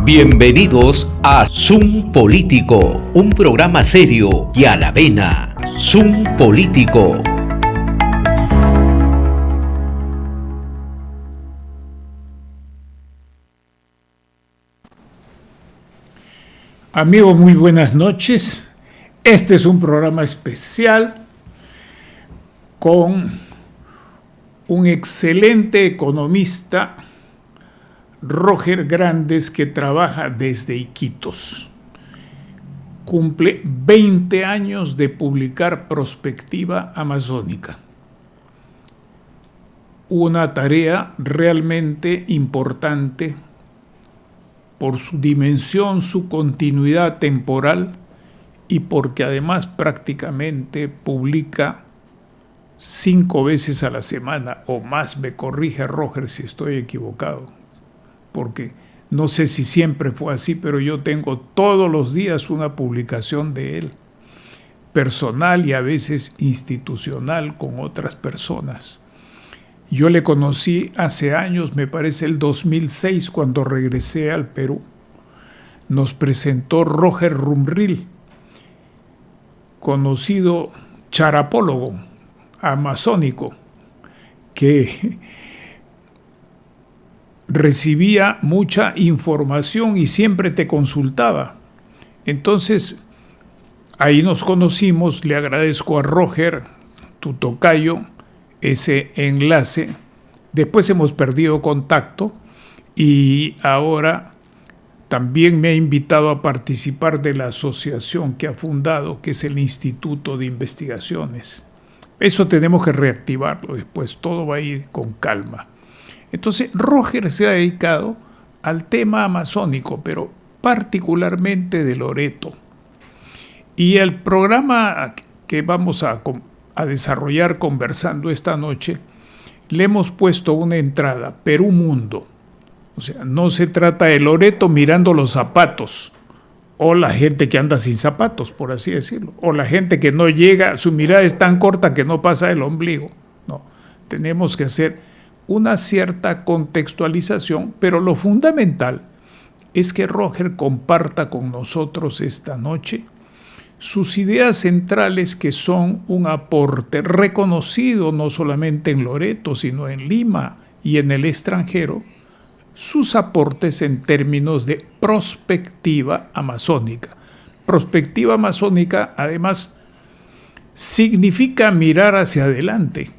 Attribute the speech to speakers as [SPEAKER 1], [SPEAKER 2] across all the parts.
[SPEAKER 1] Bienvenidos a Zoom Político, un programa serio y a la vena. Zoom Político.
[SPEAKER 2] Amigos, muy buenas noches. Este es un programa especial con un excelente economista, Roger Grandes, que trabaja desde Iquitos. Cumple 20 años de publicar Prospectiva Amazónica. Una tarea realmente importante por su dimensión, su continuidad temporal y porque además prácticamente publica 5 veces a la semana o más. Me corrige Roger si estoy equivocado, porque no sé si siempre fue así, pero yo tengo todos los días una publicación de él, personal y a veces institucional con otras personas. Yo le conocí hace años, me parece el 2006, cuando regresé al Perú. Nos presentó Roger Rumril, conocido charapólogo amazónico, que recibía mucha información y siempre te consultaba. Entonces, ahí nos conocimos. Le agradezco a Roger, tu tocayo, ese enlace. Después hemos perdido contacto y ahora también me ha invitado a participar de la asociación que ha fundado, que es el Instituto de Investigaciones. Eso tenemos que reactivarlo después, todo va a ir con calma. Entonces, Roger se ha dedicado al tema amazónico, pero particularmente de Loreto. Y el programa que vamos a desarrollar conversando esta noche, le hemos puesto una entrada, Perú Mundo. O sea, no se trata de Loreto mirando los zapatos, o la gente que anda sin zapatos, por así decirlo, o la gente que no llega, su mirada es tan corta que no pasa el ombligo. No, tenemos que hacer una cierta contextualización, pero lo fundamental es que Roger comparta con nosotros esta noche sus ideas centrales, que son un aporte reconocido no solamente en Loreto, sino en Lima y en el extranjero, sus aportes en términos de prospectiva amazónica. Prospectiva amazónica, además, significa mirar hacia adelante,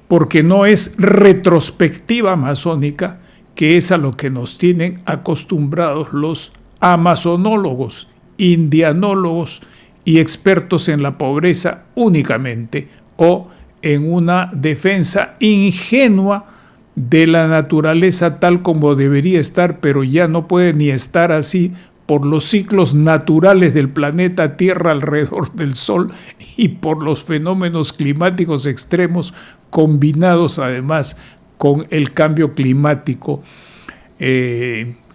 [SPEAKER 2] porque no es retrospectiva amazónica, que es a lo que nos tienen acostumbrados los amazonólogos, indianólogos y expertos en la pobreza únicamente, o en una defensa ingenua de la naturaleza tal como debería estar, pero ya no puede ni estar así por los ciclos naturales del planeta Tierra alrededor del Sol y por los fenómenos climáticos extremos combinados además con el cambio climático,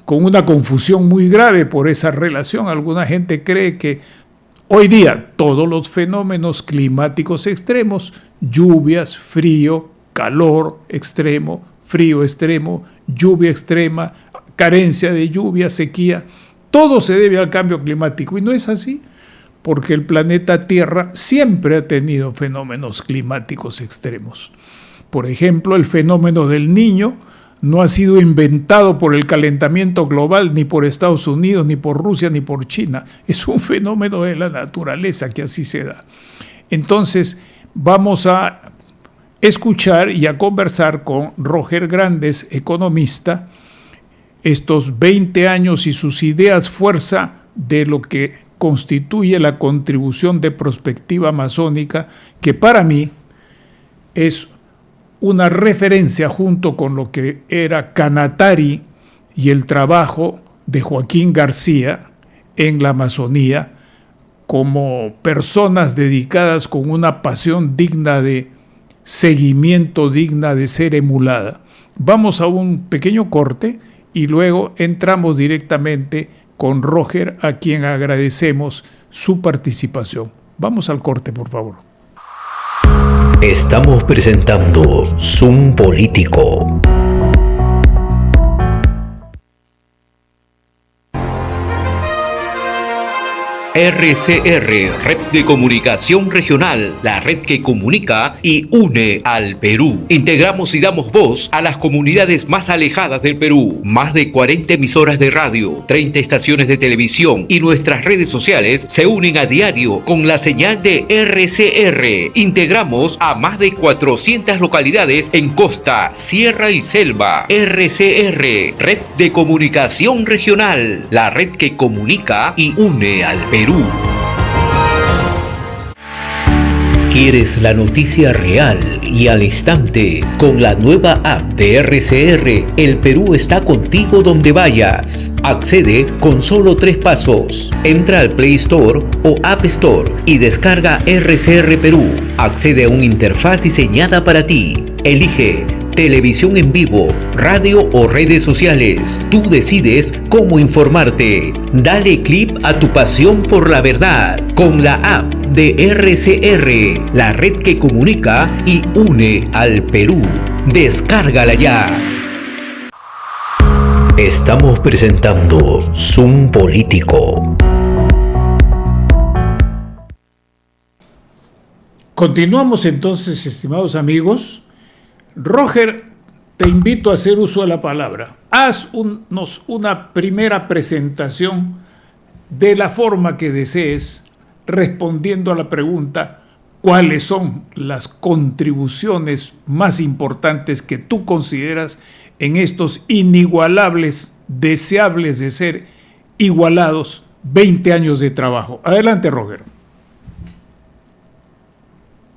[SPEAKER 2] con una confusión muy grave por esa relación. Alguna gente cree que hoy día todos los fenómenos climáticos extremos, lluvias, frío, calor extremo, frío extremo, lluvia extrema, carencia de lluvia, sequía, todo se debe al cambio climático. Y no es así, porque el planeta Tierra siempre ha tenido fenómenos climáticos extremos. Por ejemplo, el fenómeno del Niño no ha sido inventado por el calentamiento global, ni por Estados Unidos, ni por Rusia, ni por China. Es un fenómeno de la naturaleza que así se da. Entonces, vamos a escuchar y a conversar con Roger Grandes, economista, estos 20 años y sus ideas fuerza de lo que constituye la contribución de Prospectiva Amazónica, que para mí es una referencia junto con lo que era Canatari y el trabajo de Joaquín García en la Amazonía, como personas dedicadas con una pasión digna de seguimiento, digna de ser emulada. Vamos a un pequeño corte y luego entramos directamente con Roger, a quien agradecemos su participación. Vamos al corte, por favor.
[SPEAKER 1] Estamos presentando Zoom Político. RCR, Red de Comunicación Regional, la red que comunica y une al Perú. Integramos y damos voz a las comunidades más alejadas del Perú. Más de 40 emisoras de radio, 30 estaciones de televisión y nuestras redes sociales se unen a diario con la señal de RCR. Integramos a más de 400 localidades en costa, sierra y selva. RCR, Red de Comunicación Regional, la red que comunica y une al Perú. ¿Quieres la noticia real y al instante? Con la nueva app de RCR, el Perú está contigo donde vayas. Accede con solo 3 pasos. Entra al Play Store o App Store y descarga RCR Perú. Accede a una interfaz diseñada para ti. Elige televisión en vivo, radio o redes sociales. Tú decides cómo informarte. Dale clip a tu pasión por la verdad con la app de RCR, la red que comunica y une al Perú. Descárgala ya. Estamos presentando Zoom Político.
[SPEAKER 2] Continuamos entonces, estimados amigos. Roger, te invito a hacer uso de la palabra. Haznos una primera presentación de la forma que desees, respondiendo a la pregunta: ¿cuáles son las contribuciones más importantes que tú consideras en estos inigualables, deseables de ser igualados 20 años de trabajo? Adelante, Roger.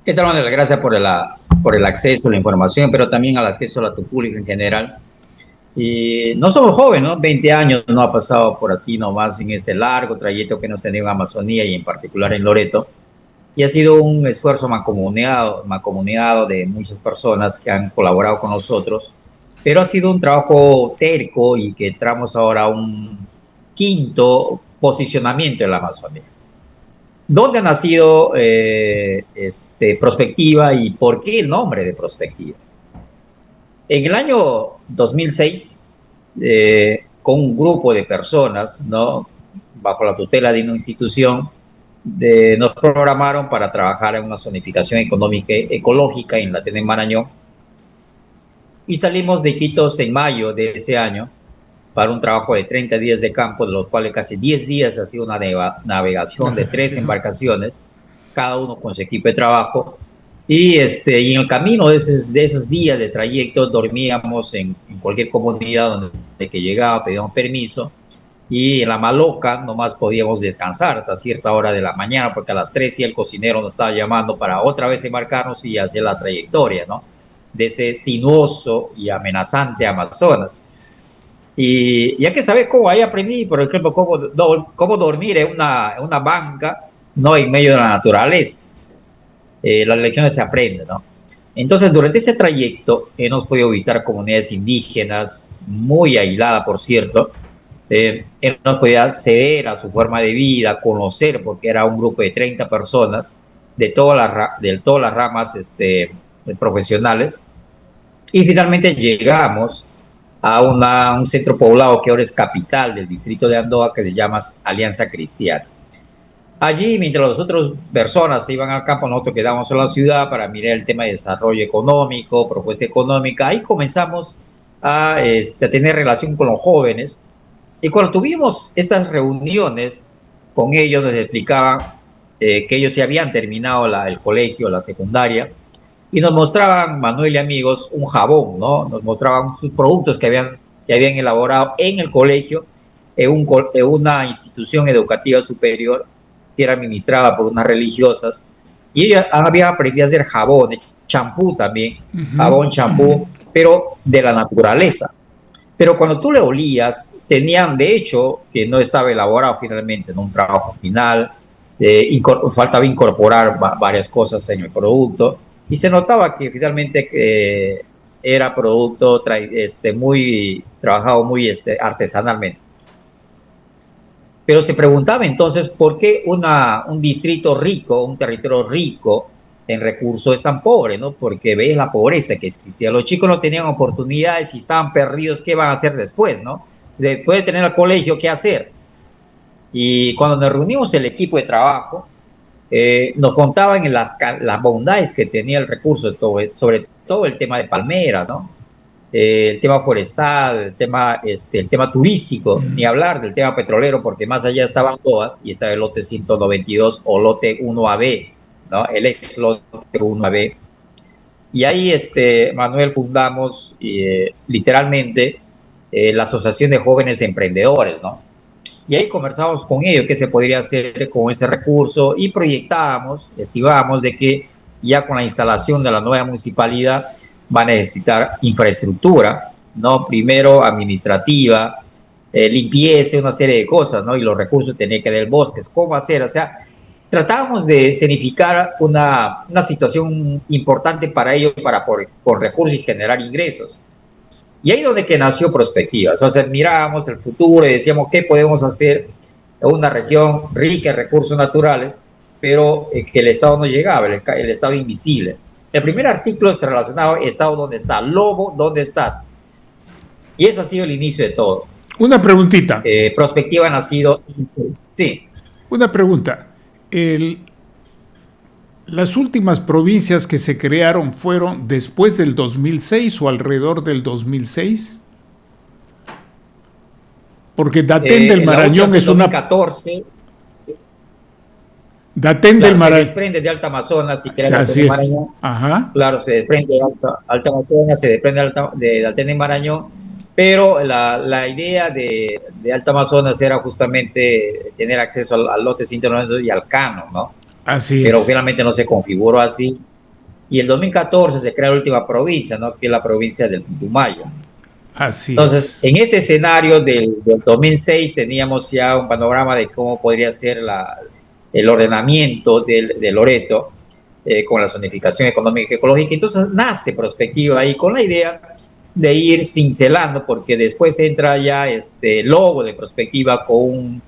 [SPEAKER 3] ¿Qué tal, Manuel? Gracias por el acceso a la información, pero también al acceso a tu público en general. Y no somos jóvenes, ¿no? 20 años no ha pasado por así nomás en este largo trayecto que hemos tenido en Amazonía y en particular en Loreto. Y ha sido un esfuerzo mancomunado de muchas personas que han colaborado con nosotros, pero ha sido un trabajo terco y que entramos ahora a un quinto posicionamiento en la Amazonía. ¿Dónde ha nacido Prospectiva y por qué el nombre de Prospectiva? En el año 2006, con un grupo de personas, ¿no?, bajo la tutela de una institución, nos programaron para trabajar en una zonificación económica ecológica en la TENE Marañón, y salimos de Iquitos en mayo de ese año para un trabajo de 30 días de campo, de los cuales casi 10 días ha sido una navegación de 3 embarcaciones, cada uno con su equipo de trabajo. Y en el camino de esos días de trayecto dormíamos en cualquier comunidad donde que llegaba, pedíamos permiso, y en la Maloca nomás podíamos descansar hasta cierta hora de la mañana, porque a las 3 ya el cocinero nos estaba llamando para otra vez embarcarnos y hacer la trayectoria, ¿no?, de ese sinuoso y amenazante Amazonas. Y ya que sabes cómo, ahí aprendí, por ejemplo, cómo dormir en una banca, no en medio de la naturaleza. Las lecciones se aprenden, ¿no? Entonces, durante ese trayecto hemos podido visitar comunidades indígenas, muy aisladas, por cierto. Hemos podido acceder a su forma de vida, conocer, porque era un grupo de 30 personas de todas las ramas profesionales. Y finalmente llegamos a un centro poblado que ahora es capital del distrito de Andoa, que se llama Alianza Cristiana. Allí, mientras las otras personas se iban al campo, nosotros quedamos en la ciudad para mirar el tema de desarrollo económico, propuesta económica. Ahí comenzamos a tener relación con los jóvenes. Y cuando tuvimos estas reuniones con ellos, nos explicaban que ellos ya habían terminado el colegio, la secundaria, y nos mostraban, Manuel y amigos, un jabón, ¿no? Nos mostraban sus productos que habían elaborado en el colegio, en una institución educativa superior que era administrada por unas religiosas, y ellos habían aprendido a hacer jabón, champú también, jabón, champú, pero de la naturaleza. Pero cuando tú le olías, tenían, de hecho, que no estaba elaborado finalmente en un trabajo final, faltaba incorporar varias cosas en el producto, y se notaba que finalmente era producto trabajado muy artesanalmente. Pero se preguntaba entonces por qué un distrito rico, un territorio rico en recursos es tan pobre, ¿no? Porque ves la pobreza que existía. Los chicos no tenían oportunidades y estaban perdidos. ¿Qué van a hacer después, no? Después de tener el colegio, ¿qué hacer? Y cuando nos reunimos el equipo de trabajo, nos contaban en las bondades que tenía el recurso, sobre todo el tema de palmeras, ¿no? El tema forestal, el tema turístico, ni hablar del tema petrolero, porque más allá estaban todas, y estaba el lote 192 o lote 1AB, ¿no? El ex lote 1AB. Y ahí, Manuel, fundamos literalmente la Asociación de Jóvenes Emprendedores, ¿no? Y ahí conversamos con ellos qué se podría hacer con ese recurso y proyectábamos, estimábamos de que ya con la instalación de la nueva municipalidad va a necesitar infraestructura, ¿no? Primero administrativa, limpieza, una serie de cosas, ¿no? Y los recursos tenían que dar bosques, ¿cómo hacer? O sea, tratábamos de escenificar una situación importante para ellos, para por recursos y generar ingresos. Y ahí es donde que nació Prospectiva. Entonces mirábamos el futuro y decíamos qué podemos hacer en una región rica en recursos naturales, pero que el Estado no llegaba, el Estado invisible. El primer artículo es relacionado al Estado, ¿dónde está? Lobo, ¿dónde estás? Y eso ha sido el inicio de todo.
[SPEAKER 2] Una preguntita.
[SPEAKER 3] Prospectiva ha nacido... Sí.
[SPEAKER 2] Una pregunta. ¿Las últimas provincias que se crearon fueron después del 2006 o alrededor del 2006? Porque Daten del Marañón es una...
[SPEAKER 3] 2014.
[SPEAKER 2] Daten del Marañón.
[SPEAKER 3] Se desprende de Alta Amazonas y crea
[SPEAKER 2] Daten del Marañón. Ajá.
[SPEAKER 3] Claro, se desprende de Alta Amazonas, se desprende de Daten del Marañón, pero la idea de Alta Amazonas era justamente tener acceso al lote 192 y al Cano, ¿no?
[SPEAKER 2] Así
[SPEAKER 3] pero
[SPEAKER 2] es.
[SPEAKER 3] finalmente no se configuró así. Y en 2014 se crea la última provincia, ¿no? Que es la provincia del Putumayo.
[SPEAKER 2] Así
[SPEAKER 3] Entonces,
[SPEAKER 2] es.
[SPEAKER 3] en ese escenario del 2006 teníamos ya un panorama de cómo podría ser el ordenamiento de Loreto con la zonificación económica y ecológica. Entonces nace Prospectiva ahí con la idea de ir cincelando, porque después entra ya este logo de Prospectiva con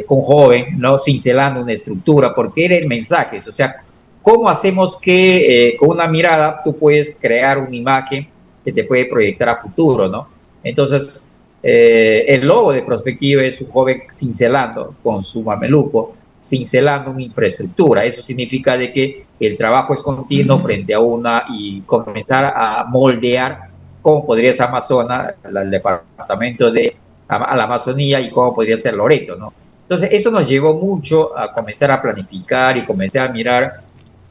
[SPEAKER 3] joven, ¿no? Cincelando una estructura, porque era el mensaje. O sea, ¿cómo hacemos que con una mirada tú puedes crear una imagen que te puede proyectar a futuro, ¿no? Entonces, el logo de Prospectiva es un joven cincelando con su mameluco, cincelando una infraestructura. Eso significa de que el trabajo es continuo frente a y comenzar a moldear cómo podría ser Amazonas, el departamento de la Amazonía, y cómo podría ser Loreto, ¿no? Entonces, eso nos llevó mucho a comenzar a planificar y comenzar a mirar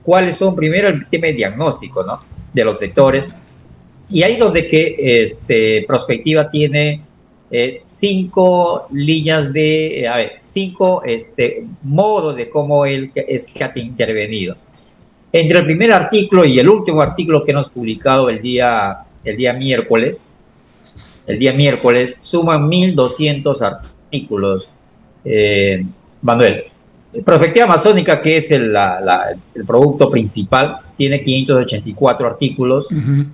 [SPEAKER 3] cuáles son, primero, el tema de diagnóstico, ¿no? De los sectores. Y ahí donde que Prospectiva tiene 5 líneas de, 5 modos de cómo él es que ha intervenido. Entre el primer artículo y el último artículo que hemos publicado el día miércoles suman 1.200 artículos. Manuel, Prospectiva Amazónica, que es el producto principal, tiene 584 artículos.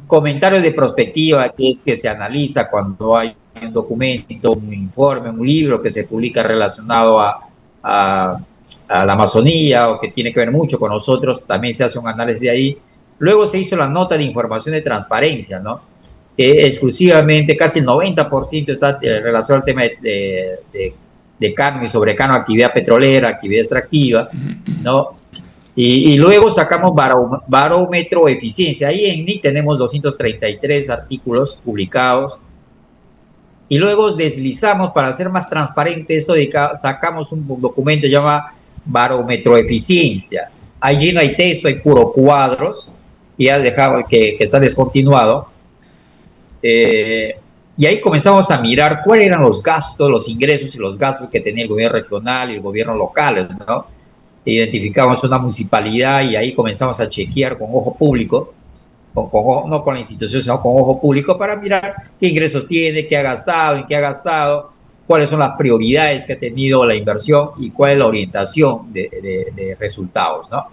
[SPEAKER 3] Comentarios de Prospectiva, que es que se analiza cuando hay un documento, un informe, un libro que se publica relacionado a la Amazonía o que tiene que ver mucho con nosotros, también se hace un análisis de ahí. Luego se hizo la nota de información de transparencia, ¿no? Que exclusivamente, casi el 90% está relacionado al tema de Cano y sobre Cano, actividad petrolera, actividad extractiva, ¿no? Y luego sacamos barómetro eficiencia. Ahí en NIC tenemos 233 artículos publicados. Y luego deslizamos, para hacer más transparente esto, sacamos un documento llamado barómetro eficiencia. Allí no hay texto, hay puro cuadros, y ya dejado que está descontinuado. Y ahí comenzamos a mirar cuáles eran los gastos, los ingresos y los gastos que tenía el gobierno regional y el gobierno local, ¿no? Identificamos una municipalidad y ahí comenzamos a chequear con ojo público, no con la institución, sino con ojo público, para mirar qué ingresos tiene, qué ha gastado, en qué ha gastado, cuáles son las prioridades que ha tenido la inversión y cuál es la orientación de resultados, ¿no?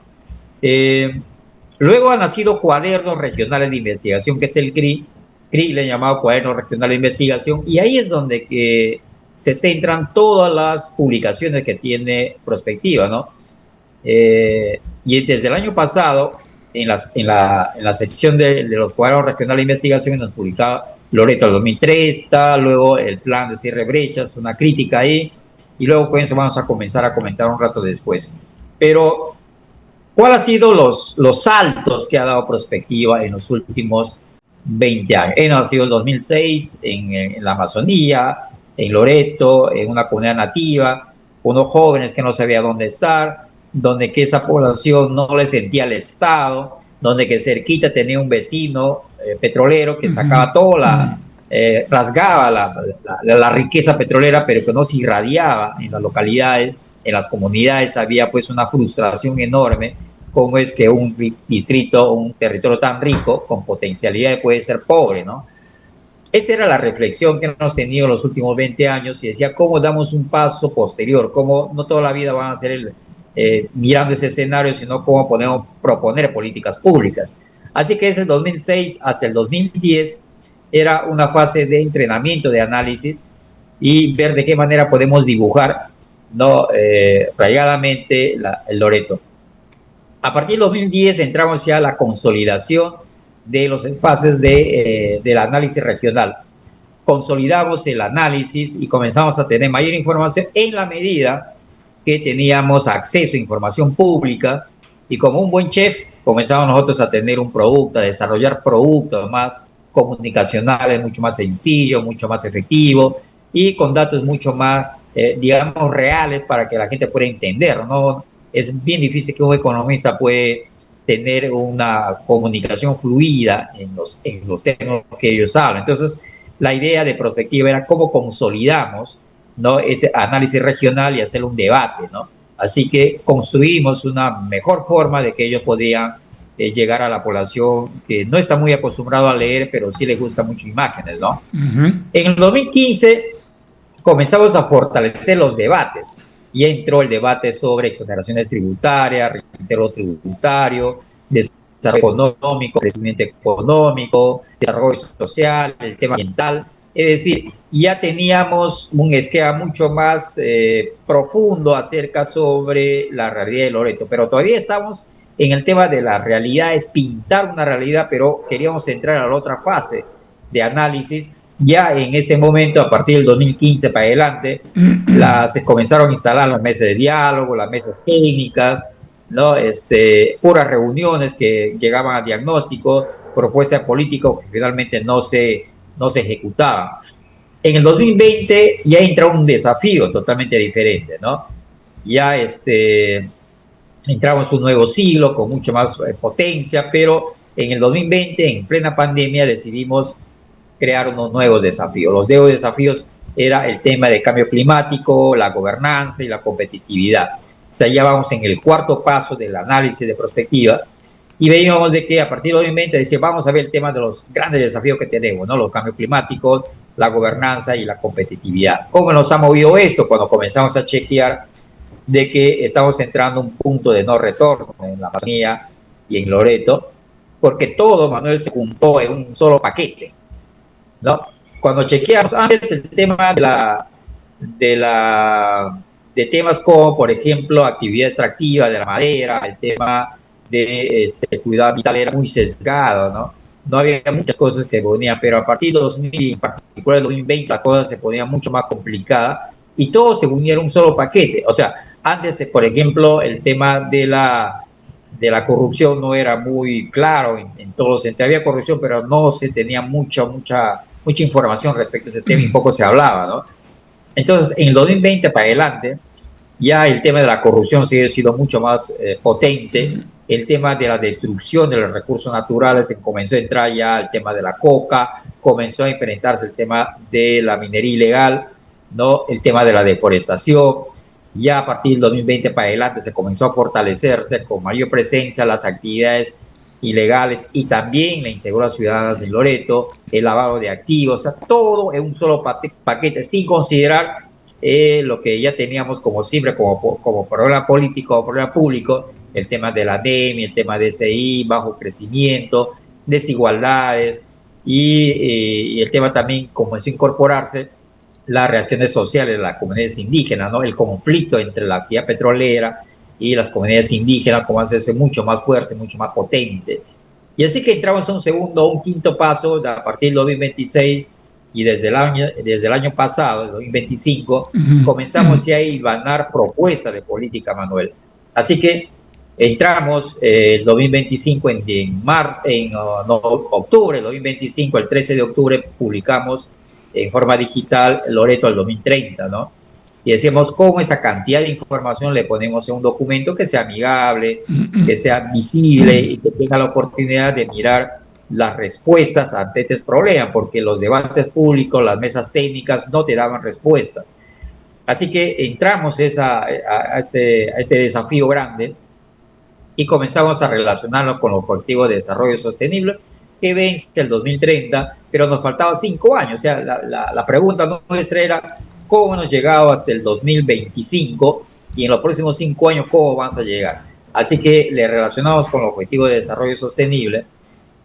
[SPEAKER 3] Luego han nacido cuadernos regionales de investigación, que es el CRI le han llamado Cuaderno Regional de Investigación, y ahí es donde que se centran todas las publicaciones que tiene Prospectiva, ¿no? Y desde el año pasado, en la sección de los Cuadernos Regionales de Investigación, nos publicaba Loreto al 2030, luego el plan de cierre de brechas, una crítica ahí, y luego con eso vamos a comenzar a comentar un rato después. Pero, ¿cuál han sido los saltos que ha dado Prospectiva en los últimos 20 años? He nacido en el 2006 en la Amazonía, en Loreto, en una comunidad nativa, unos jóvenes que no sabían dónde estar, donde que esa población no le sentía al Estado, donde que cerquita tenía un vecino petrolero que sacaba toda rasgaba la riqueza petrolera, pero que no se irradiaba en las localidades, en las comunidades. Había pues una frustración enorme. ¿Cómo es que un distrito, un territorio tan rico, con potencialidad, puede ser pobre, ¿no? Esa era la reflexión que hemos tenido en los últimos 20 años y decía, ¿cómo damos un paso posterior? ¿Cómo no toda la vida van a ser mirando ese escenario, sino cómo podemos proponer políticas públicas? Así que desde el 2006 hasta el 2010 era una fase de entrenamiento, de análisis y ver de qué manera podemos dibujar, ¿no? Rayadamente el Loreto. A partir del 2010 entramos ya a la consolidación de los fases del análisis regional. Consolidamos el análisis y comenzamos a tener mayor información en la medida que teníamos acceso a información pública y como un buen chef comenzamos nosotros a tener un producto, a desarrollar productos más comunicacionales, mucho más sencillos, mucho más efectivos y con datos mucho más, digamos, reales para que la gente pueda entender, ¿no? Es bien difícil que un economista puede tener una comunicación fluida en los términos que ellos hablan. Entonces, la idea de Prospectiva era cómo consolidamos, ¿no? Ese análisis regional y hacer un debate, ¿no? Así que construimos una mejor forma de que ellos podían llegar a la población que no está muy acostumbrado a leer, pero sí les gusta mucho imágenes, ¿no? En el 2015 comenzamos a fortalecer los debates y entró el debate sobre exoneraciones tributarias, reintegro tributario, desarrollo económico, crecimiento económico, desarrollo social, el tema ambiental. Es decir, ya teníamos un esquema mucho más profundo acerca sobre la realidad de Loreto, pero todavía estamos en el tema de la realidad, es pintar una realidad, pero queríamos entrar a la otra fase de análisis. Ya en ese momento, a partir del 2015 para adelante, se comenzaron a instalar las mesas de diálogo, las mesas técnicas, ¿no? Puras reuniones que llegaban a diagnóstico, propuestas políticas que finalmente no se ejecutaban. En el 2020 ya entra un desafío totalmente diferente, ¿no? Ya entramos en un nuevo siglo con mucho más potencia, pero en el 2020, en plena pandemia, decidimos crear unos nuevos desafíos. Los nuevos desafíos era el tema del cambio climático, la gobernanza y la competitividad. O sea, ya vamos en el cuarto paso del análisis de Prospectiva y veíamos de que a partir de 2020 decía, vamos a ver el tema de los grandes desafíos que tenemos, ¿no? Los cambios climáticos, la gobernanza y la competitividad. ¿Cómo nos ha movido esto? Cuando comenzamos a chequear de que estamos entrando a un punto de no retorno en la Amazonía y en Loreto, porque todo, Manuel, se juntó en un solo paquete, ¿no? Cuando chequeamos antes el tema de temas como, por ejemplo, actividad extractiva de la madera, el tema de cuidado ambiental era muy sesgado, ¿no? No había muchas cosas que ponían, pero a partir de 2000, en particular el 2020, la cosa se ponía mucho más complicada y todo se unía en un solo paquete. O sea, antes, por ejemplo, el tema de la corrupción no era muy claro en todos los sentidos. Había corrupción, pero no se tenía mucha información respecto a ese tema y poco se hablaba, ¿no? Entonces, en el 2020 para adelante, ya el tema de la corrupción sí ha sido mucho más potente. El tema de la destrucción de los recursos naturales comenzó a entrar ya el tema de la coca, comenzó a implementarse el tema de la minería ilegal, ¿no? El tema de la deforestación. Ya a partir del 2020 para adelante se comenzó a fortalecerse con mayor presencia las actividades ilegales y también la inseguridad ciudadana en Loreto, el lavado de activos, o sea, todo en un solo paquete, sin considerar lo que ya teníamos como siempre, como problema político o problema público, el tema de la ANEMI, el tema de SI, bajo crecimiento, desigualdades y el tema también comenzó a incorporarse las reacciones sociales de las comunidades indígenas, ¿no? El conflicto entre la actividad petrolera y las comunidades indígenas, como hacerse mucho más fuerte, mucho más potente. Y así que entramos a un quinto paso, a partir del 2026, y desde el año pasado, el 2025, comenzamos ya a hilvanar propuestas de política, Manuel. Así que entramos el 2025 octubre del 2025, el 13 de octubre, publicamos en forma digital Loreto al 2030, ¿no? Y decíamos cómo esta cantidad de información le ponemos en un documento que sea amigable, que sea visible y que tenga la oportunidad de mirar las respuestas ante este problema, porque los debates públicos, las mesas técnicas no te daban respuestas. Así que entramos a este desafío grande y comenzamos a relacionarlo con los objetivos de desarrollo sostenible que vence el 2030, pero nos faltaban 5 años. O sea, la pregunta nuestra era cómo hemos llegado hasta el 2025 y en los próximos 5 años cómo vamos a llegar. Así que le relacionamos con los objetivos de desarrollo sostenible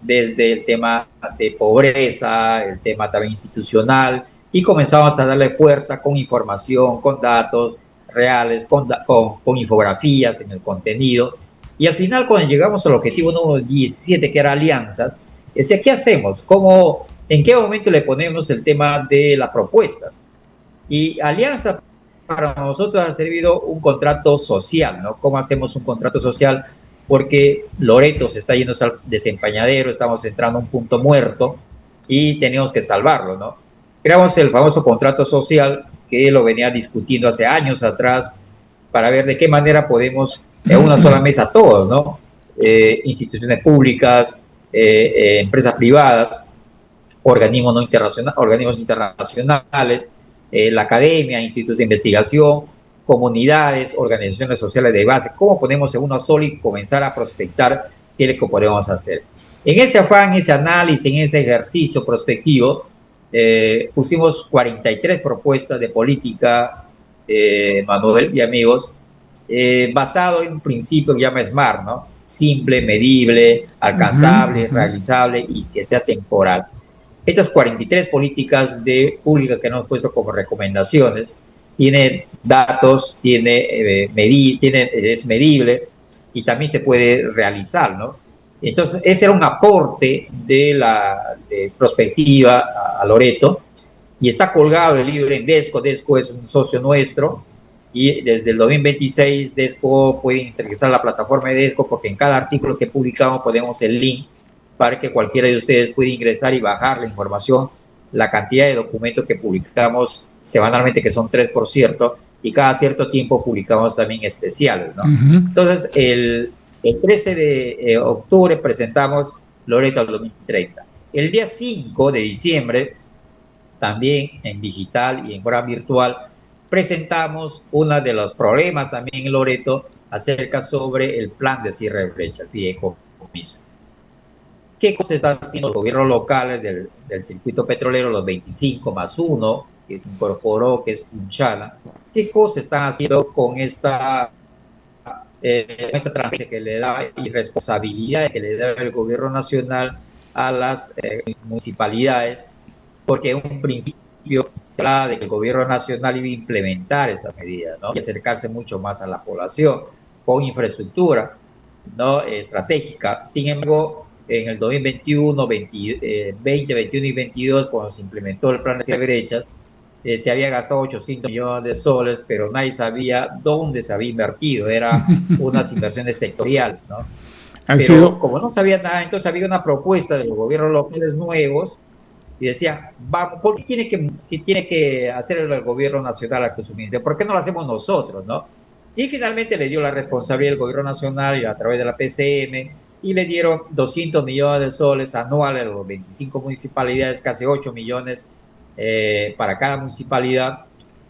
[SPEAKER 3] desde el tema de pobreza, el tema también institucional, y comenzamos a darle fuerza con información, con datos reales, con infografías en el contenido. Y al final, cuando llegamos al objetivo número 17, que era alianzas, decía, ¿qué hacemos? ¿En qué momento le ponemos el tema de las propuestas? Y alianza para nosotros ha servido un contrato social, ¿no? ¿Cómo hacemos un contrato social? Porque Loreto se está yendo al desempañadero, estamos entrando a un punto muerto y tenemos que salvarlo, ¿no? Creamos el famoso contrato social que lo venía discutiendo hace años atrás para ver de qué manera podemos en una sola mesa todos, ¿no? Instituciones públicas, empresas privadas, organismos internacionales, la academia, institutos de investigación, comunidades, organizaciones sociales de base, cómo ponemos en una sola y comenzar a prospectar qué es lo que podemos hacer. En ese afán, ese análisis, en ese ejercicio prospectivo, pusimos 43 propuestas de política, Manuel y amigos, basado en un principio que llama SMART, ¿no? Simple, medible, alcanzable, realizable y que sea temporal. Estas 43 políticas públicas que hemos puesto como recomendaciones tiene datos, es medible y también se puede realizar, ¿no? Entonces, ese era un aporte de prospectiva a Loreto y está colgado el libro en Desco. Desco es un socio nuestro y desde el 2026 Desco puede ingresar a la plataforma de Desco porque en cada artículo que publicamos ponemos el link para que cualquiera de ustedes pueda ingresar y bajar la información, la cantidad de documentos que publicamos semanalmente, que son 3, por cierto, y cada cierto tiempo publicamos también especiales, ¿no? Entonces, el 13 de octubre presentamos Loreto al 2030. El día 5 de diciembre, también en digital y en forma virtual, presentamos uno de los problemas también en Loreto acerca sobre el plan de cierre de brecha, el fideicomiso. ¿Qué cosa están haciendo los gobiernos locales del circuito petrolero, los 25+1, que se incorporó, que es Punchala? ¿Qué cosas están haciendo con esta transferencia que le da y responsabilidad que le da el gobierno nacional a las municipalidades? Porque en un principio se hablaba de que el gobierno nacional iba a implementar estas medidas, ¿no? Y acercarse mucho más a la población con infraestructura, ¿no? Estratégica. Sin embargo, en el 2021, 2021 y 22, cuando se implementó el plan de cierre de brechas, se había gastado 800 millones de soles, pero nadie sabía dónde se había invertido. Eran unas inversiones sectoriales, ¿no? Como no sabía nada, entonces había una propuesta de los gobiernos locales nuevos y decía, vamos, ¿por qué tiene que hacer el gobierno nacional al consumidor? ¿Por qué no lo hacemos nosotros, no? Y finalmente le dio la responsabilidad al gobierno nacional y a través de la PCM, y le dieron 200 millones de soles anuales a las 25 municipalidades, casi 8 millones para cada municipalidad,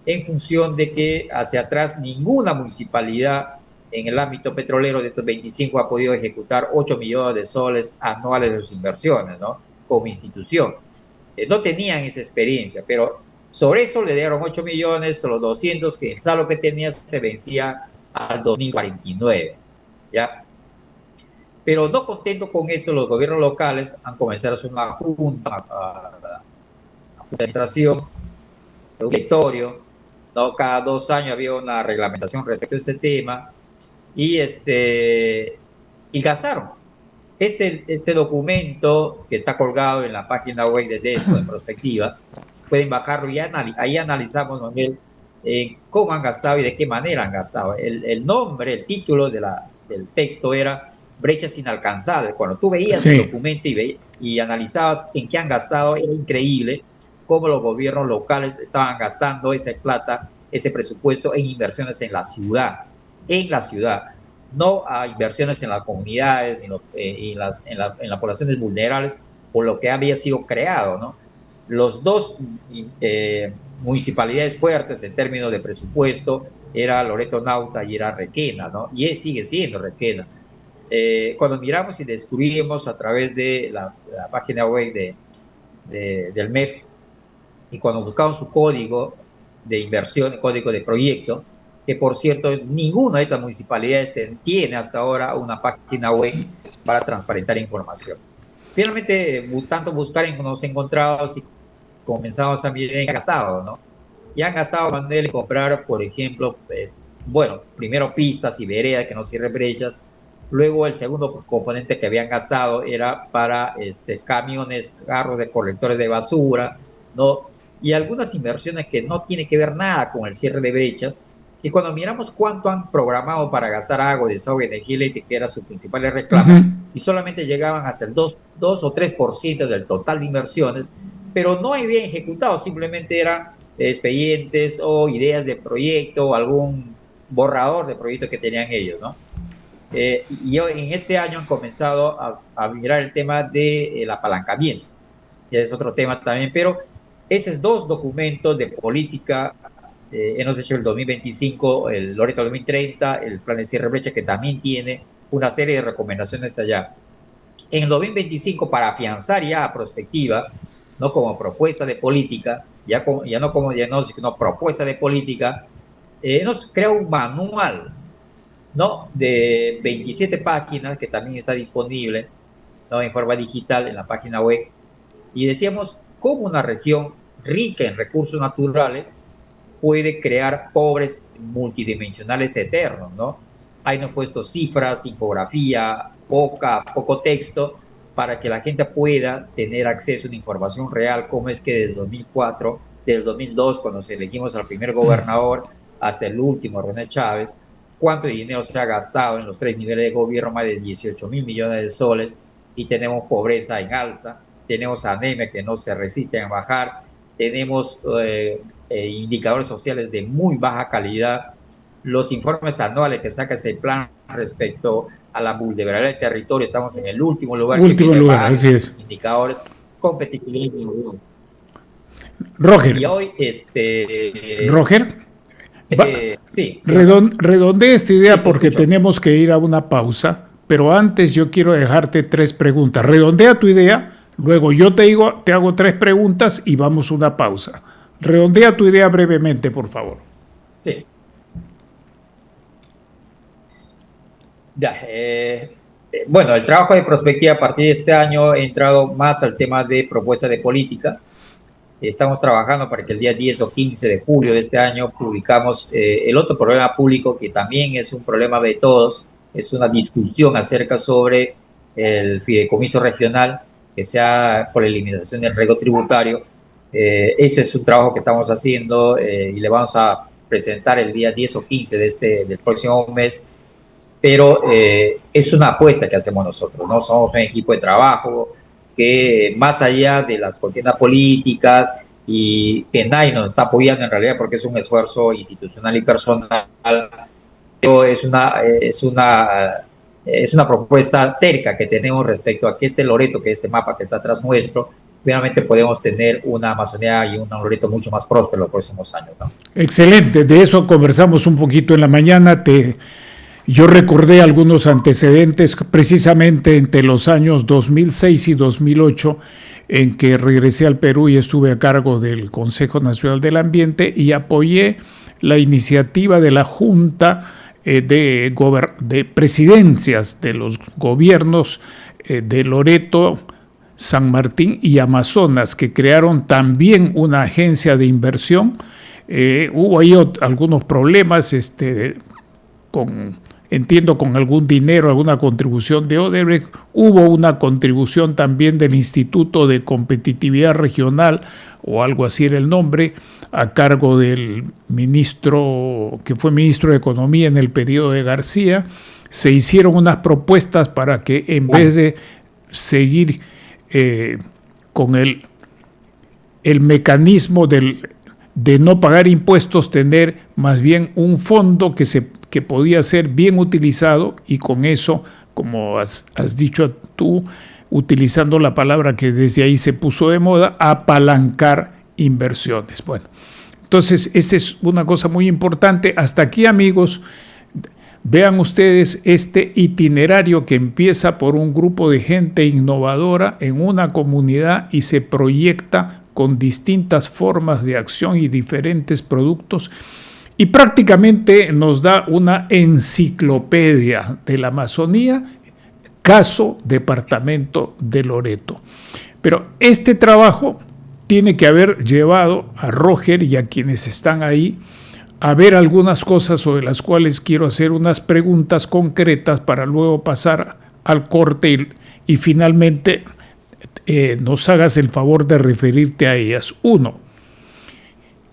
[SPEAKER 3] en función de que hacia atrás ninguna municipalidad en el ámbito petrolero de estos 25 ha podido ejecutar 8 millones de soles anuales de sus inversiones, ¿no? Como institución. No tenían esa experiencia, pero sobre eso le dieron 8 millones, los 200, que el saldo que tenía se vencía al 2049, ¿ya? Pero no contento con esto, los gobiernos locales han comenzado a hacer una junta de administración, un directorio, ¿no? Cada 2 años había una reglamentación respecto a ese tema y gastaron Este documento que está colgado en la página web de DESCO, en Prospectiva, pueden bajarlo y ahí analizamos, Manuel, cómo han gastado y de qué manera han gastado. El nombre, el título del texto era Brechas Inalcanzables. Cuando tú veías el documento y analizabas en qué han gastado, era increíble cómo los gobiernos locales estaban gastando esa plata, ese presupuesto en inversiones en la ciudad, no a inversiones en las comunidades, en las poblaciones vulnerables, por lo que había sido creado, ¿no? Los dos municipalidades fuertes en términos de presupuesto era Loreto Nauta y era Requena, ¿no? Y sigue siendo Requena. Cuando miramos y descubrimos a través de la página web del MEF, y cuando buscamos su código de inversión, código de proyecto, que por cierto ninguna de estas municipalidades tiene hasta ahora una página web para transparentar información. Finalmente, tanto buscar nos encontramos y comenzamos a mirar en gastado, ¿no? Y han gastado Manuel en comprar, por ejemplo, primero pistas y veredas que no cierren brechas. Luego el segundo componente que habían gastado era para camiones, carros de colectores de basura, ¿no? Y algunas inversiones que no tienen que ver nada con el cierre de brechas. Y cuando miramos cuánto han programado para gastar agua, desahogo, energía eléctrica, que era su principal reclamo, y solamente llegaban hasta el 2 o 3% del total de inversiones, pero no habían ejecutado, simplemente eran expedientes o ideas de proyecto o algún borrador de proyecto que tenían ellos, ¿no? Y en este año han comenzado a mirar el tema del apalancamiento, que es otro tema también, pero esos dos documentos de política, hemos hecho el 2025, el Loreto 2030, el plan de cierre de brecha, que también tiene una serie de recomendaciones allá. En el 2025, para afianzar ya a Prospectiva, no como propuesta de política, ya no como diagnóstico, sino propuesta de política, nos crea un manual, ¿no?, de 27 páginas, que también está disponible, ¿no?, en forma digital en la página web. Y decíamos cómo una región rica en recursos naturales puede crear pobres multidimensionales eternos, ¿no? Ahí nos he puesto cifras, infografía, poco texto, para que la gente pueda tener acceso a una información real, como es que desde 2004, del 2002, cuando elegimos al primer gobernador, hasta el último, René Chávez, cuánto dinero se ha gastado en los 3 niveles de gobierno, más de 18.000 millones de soles, y tenemos pobreza en alza, tenemos anemia que no se resisten a bajar, tenemos indicadores sociales de muy baja calidad, los informes anuales que saca ese plan respecto a la vulnerabilidad del territorio, estamos en el último lugar.
[SPEAKER 2] Así es.
[SPEAKER 3] Indicadores, competitividad.
[SPEAKER 2] Roger.
[SPEAKER 3] Y hoy,
[SPEAKER 2] Roger.
[SPEAKER 3] Sí.
[SPEAKER 2] Redondea esta idea, porque tenemos que ir a una pausa, pero antes yo quiero dejarte 3 preguntas. Redondea tu idea, luego yo te hago 3 preguntas y vamos a una pausa. Redondea tu idea brevemente, por favor.
[SPEAKER 3] Sí. El trabajo de Prospectiva a partir de este año ha entrado más al tema de propuesta de política. Estamos trabajando para que el día 10 o 15 de julio de este año publicamos el otro problema público, que también es un problema de todos, es una discusión acerca sobre el fideicomiso regional, que sea por la eliminación del riesgo tributario. Ese es un trabajo que estamos haciendo y le vamos a presentar el día 10 o 15 del próximo mes, pero es una apuesta que hacemos nosotros, ¿no? Somos un equipo de trabajo que, más allá de las contiendas políticas, y que nadie nos está apoyando en realidad porque es un esfuerzo institucional y personal, pero es una propuesta terca que tenemos respecto a que Loreto, que este mapa que está atrás nuestro, finalmente podemos tener una Amazonía y un Loreto mucho más próspero en los próximos años, ¿no?
[SPEAKER 2] Excelente, de eso conversamos un poquito en la mañana. Yo recordé algunos antecedentes precisamente entre los años 2006 y 2008, en que regresé al Perú y estuve a cargo del Consejo Nacional del Ambiente y apoyé la iniciativa de la Junta de Presidencias de los gobiernos de Loreto, San Martín y Amazonas, que crearon también una agencia de inversión. Hubo ahí algunos problemas con entiendo con algún dinero, alguna contribución de Odebrecht. Hubo una contribución también del Instituto de Competitividad Regional, o algo así era el nombre, a cargo del ministro, que fue ministro de Economía en el periodo de García. Se hicieron unas propuestas para que en vez de seguir con el mecanismo de no pagar impuestos, tener más bien un fondo que podía ser bien utilizado, y con eso, como has dicho tú, utilizando la palabra que desde ahí se puso de moda, apalancar inversiones. Bueno, entonces esa es una cosa muy importante. Hasta aquí, amigos, vean ustedes este itinerario que empieza por un grupo de gente innovadora en una comunidad y se proyecta con distintas formas de acción y diferentes productos, y prácticamente nos da una enciclopedia de la Amazonía, caso departamento de Loreto. Pero este trabajo tiene que haber llevado a Roger y a quienes están ahí a ver algunas cosas sobre las cuales quiero hacer unas preguntas concretas para luego pasar al corte y finalmente nos hagas el favor de referirte a ellas. 1.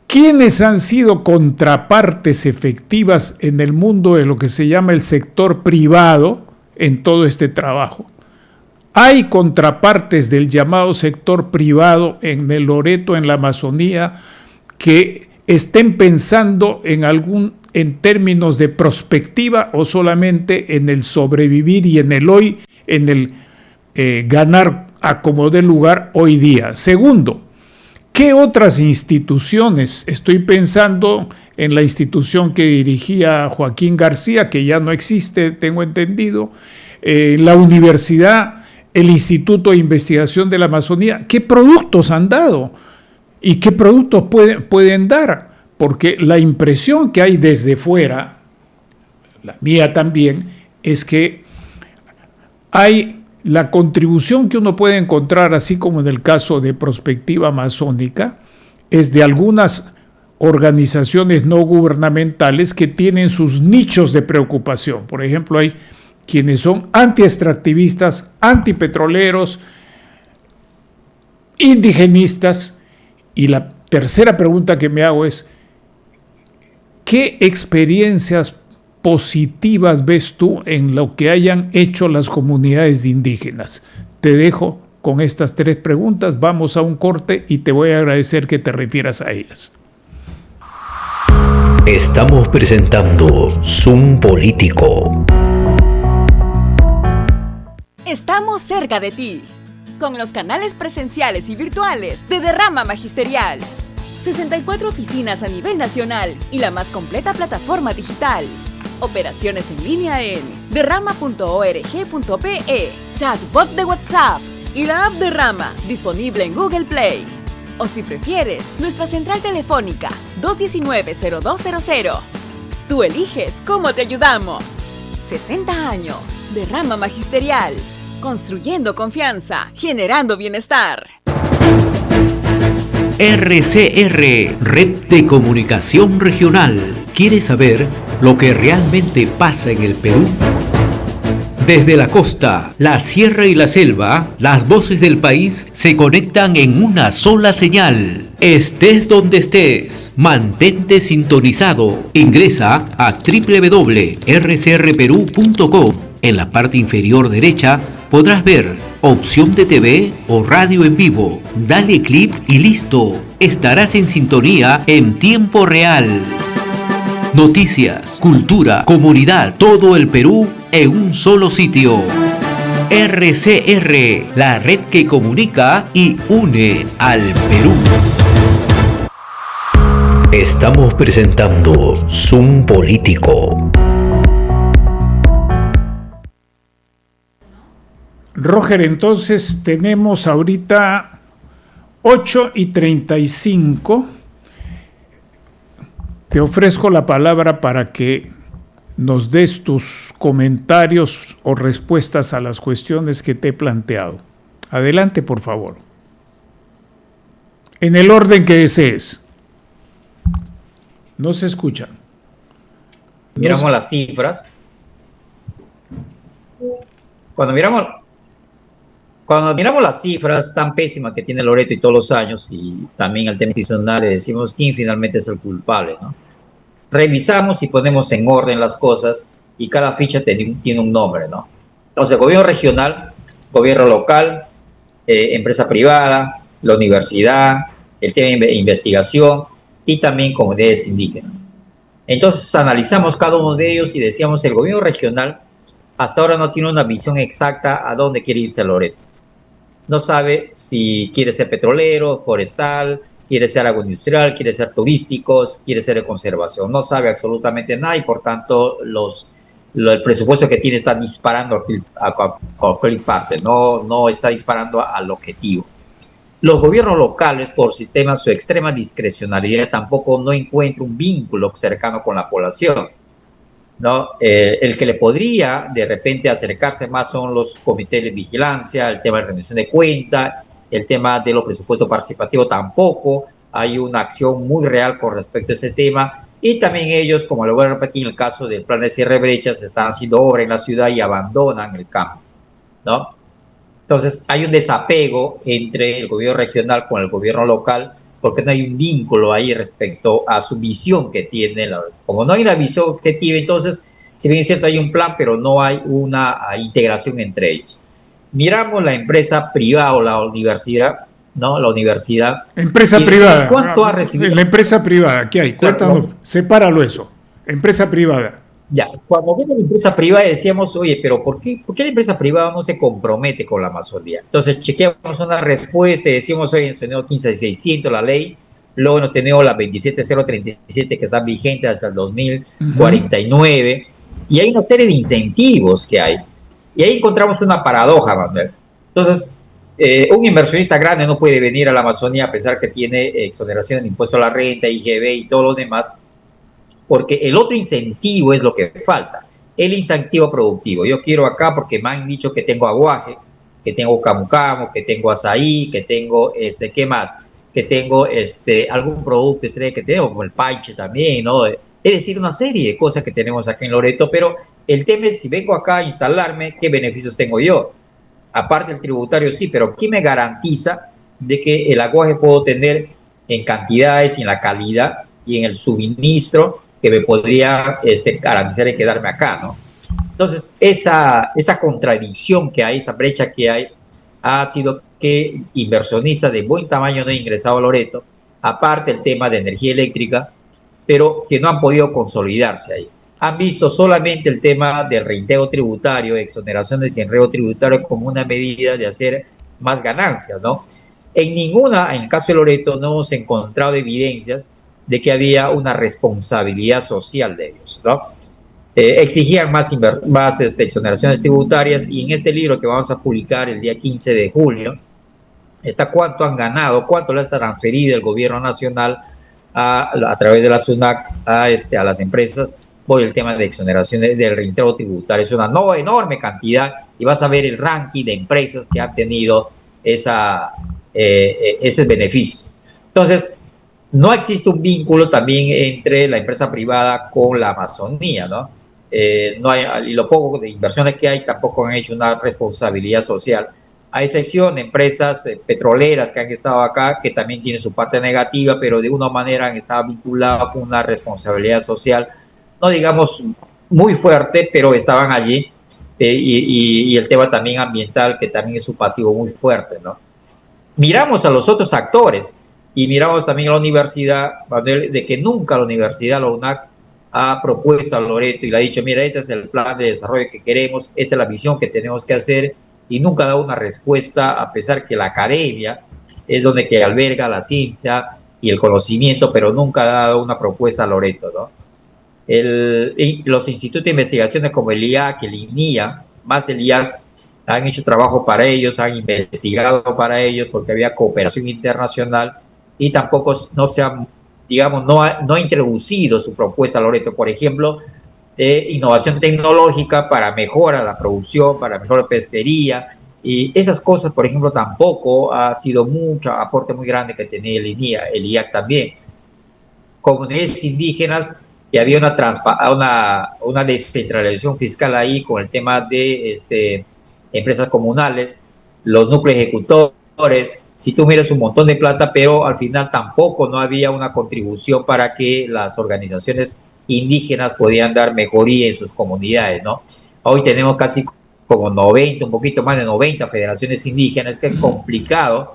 [SPEAKER 2] ¿Quiénes han sido contrapartes efectivas en el mundo de lo que se llama el sector privado en todo este trabajo? ¿Hay contrapartes del llamado sector privado en el Loreto, en la Amazonía, que estén pensando en términos de prospectiva, o solamente en el sobrevivir y en el hoy, en el ganar a como dé lugar hoy día? Segundo, ¿qué otras instituciones? Estoy pensando en la institución que dirigía Joaquín García, que ya no existe, tengo entendido, la universidad, el Instituto de Investigación de la Amazonía. ¿Qué productos han dado? ¿Y qué productos pueden dar? Porque la impresión que hay desde fuera, la mía también, es que hay la contribución que uno puede encontrar, así como en el caso de Prospectiva Amazónica, es de algunas organizaciones no gubernamentales que tienen sus nichos de preocupación. Por ejemplo, hay quienes son anti-extractivistas, antipetroleros, indigenistas. Y la tercera pregunta que me hago es, ¿qué experiencias positivas ves tú en lo que hayan hecho las comunidades indígenas? Te dejo con estas 3 preguntas, vamos a un corte y te voy a agradecer que te refieras a ellas.
[SPEAKER 1] Estamos presentando Zoom Político.
[SPEAKER 4] Estamos cerca de ti, con los canales presenciales y virtuales de Derrama Magisterial. 64 oficinas a nivel nacional y la más completa plataforma digital. Operaciones en línea en derrama.org.pe, chatbot de WhatsApp y la app Derrama, disponible en Google Play. O si prefieres, nuestra central telefónica 219-0200. Tú eliges cómo te ayudamos. 60 años, Derrama Magisterial. Construyendo confianza, generando bienestar.
[SPEAKER 1] RCR, Red de Comunicación Regional. ¿Quieres saber lo que realmente pasa en el Perú? Desde la costa, la sierra y la selva, las voces del país se conectan en una sola señal. Estés donde estés, mantente sintonizado. Ingresa a www.rcrperú.com. En la parte inferior derecha podrás ver opción de TV o radio en vivo. Dale clic y listo. Estarás en sintonía en tiempo real. Noticias, cultura, comunidad, todo el Perú en un solo sitio. RCR, la red que comunica y une al Perú. Estamos presentando Zoom Político.
[SPEAKER 2] Roger, entonces tenemos ahorita 8:35. Te ofrezco la palabra para que nos des tus comentarios o respuestas a las cuestiones que te he planteado. Adelante, por favor. En el orden que desees. No se escucha.
[SPEAKER 3] Miramos las cifras. cuando miramos, cuando miramos las cifras tan pésimas que tiene Loreto y todos los años, y también el tema institucional, le decimos quién finalmente es el culpable, ¿no? Revisamos y ponemos en orden las cosas y cada ficha tiene un nombre, ¿no? Entonces, gobierno regional, gobierno local, empresa privada, la universidad, el tema de investigación y también comunidades indígenas. Entonces, analizamos cada uno de ellos y decíamos, el gobierno regional hasta ahora no tiene una visión exacta a dónde quiere irse Loreto. No sabe si quiere ser petrolero, forestal, quiere ser agroindustrial, quiere ser turístico, quiere ser de conservación. No sabe absolutamente nada y por tanto el presupuesto que tiene está disparando a cualquier parte, no está disparando al objetivo. Los gobiernos locales, por sistema su extrema discrecionalidad, tampoco no encuentran un vínculo cercano con la población, ¿no? El que le podría de repente acercarse más son los comités de vigilancia, el tema de rendición de cuentas, el tema de los presupuestos participativos tampoco. Hay una acción muy real con respecto a ese tema. Y también ellos, como lo voy a repetir en el caso del plan de cierre de brechas, están haciendo obra en la ciudad y abandonan el campo, ¿no? Entonces, hay un desapego entre el gobierno regional con el gobierno local, porque no hay un vínculo ahí respecto a su visión que tiene. Como no hay una visión objetiva, entonces, si bien es cierto, hay un plan, pero no hay una integración entre ellos. Miramos la empresa privada o la universidad, ¿no? La universidad.
[SPEAKER 2] Empresa privada.
[SPEAKER 3] ¿Cuánto ha recibido?
[SPEAKER 2] La empresa privada, ¿qué hay? Cuéntanos, sepáralo eso. Empresa privada.
[SPEAKER 3] Ya, cuando viene la empresa privada decíamos, oye, pero ¿por qué la empresa privada no se compromete con la Amazonía? Entonces chequeamos una respuesta y decimos, oye, hemos tenido 15.600 la ley, luego hemos tenido la 27.037 que están vigentes hasta el 2049, y hay una serie de incentivos que hay. Y ahí encontramos una paradoja, Manuel. Entonces, un inversionista grande no puede venir a la Amazonía a pesar que tiene exoneración de impuesto a la renta, IGB y todo lo demás, porque el otro incentivo es lo que falta, el incentivo productivo. Yo quiero acá porque me han dicho que tengo aguaje, que tengo camu camu, que tengo azaí, que tengo, ¿qué más? Que tengo algún producto que tengo, como el paiche también, ¿no? Es decir, una serie de cosas que tenemos aquí en Loreto, pero el tema es si vengo acá a instalarme, ¿qué beneficios tengo yo? Aparte del tributario, sí, pero ¿quién me garantiza de que el aguaje puedo tener en cantidades y en la calidad y en el suministro que me podría garantizar de quedarme acá, ¿no? Entonces, esa contradicción que hay, esa brecha que hay, ha sido que inversionistas de buen tamaño no han ingresado a Loreto, aparte el tema de energía eléctrica, pero que no han podido consolidarse ahí. Han visto solamente el tema del reintegro tributario, exoneraciones y enredo tributario como una medida de hacer más ganancias, ¿no? En el caso de Loreto, no hemos encontrado evidencias de que había una responsabilidad social de ellos, ¿no? Exigían más exoneraciones tributarias y en este libro que vamos a publicar el día 15 de julio está cuánto han ganado, cuánto le ha transferido el gobierno nacional a través de la SUNAC a las empresas por el tema de exoneraciones del reintegro tributario. Es una enorme cantidad y vas a ver el ranking de empresas que han tenido ese beneficio. Entonces, no existe un vínculo también entre la empresa privada con la Amazonía, ¿no? No hay, y lo poco de inversiones que hay tampoco han hecho una responsabilidad social, a excepción de empresas petroleras que han estado acá, que también tienen su parte negativa, pero de una manera han estado vinculadas con una responsabilidad social, no digamos muy fuerte, pero estaban allí, y el tema también ambiental, que también es un pasivo muy fuerte, ¿no? Miramos a los otros actores, y miramos también a la universidad, Manuel, de que nunca la universidad, la UNAC, ha propuesto a Loreto y le ha dicho, mira, este es el plan de desarrollo que queremos, esta es la visión que tenemos que hacer, y nunca ha dado una respuesta, a pesar que la academia es donde que alberga la ciencia y el conocimiento, pero nunca ha dado una propuesta a Loreto, ¿no? Los institutos de investigaciones como el IAC, el INIA, más el IAC, han hecho trabajo para ellos, han investigado para ellos, porque había cooperación internacional, y tampoco no se han, digamos, no ha introducido su propuesta a Loreto. Por ejemplo, innovación tecnológica para mejorar la producción, para mejorar la pesquería, y esas cosas, por ejemplo, tampoco ha sido mucho aporte muy grande que tenía el INIA, el IAC también. Comunidades indígenas, y había una descentralización fiscal ahí con el tema de empresas comunales, los núcleos ejecutores. Si tú miras un montón de plata, pero al final tampoco no había una contribución para que las organizaciones indígenas podían dar mejoría en sus comunidades, ¿no? Hoy tenemos casi como 90, un poquito más de 90 federaciones indígenas, que es complicado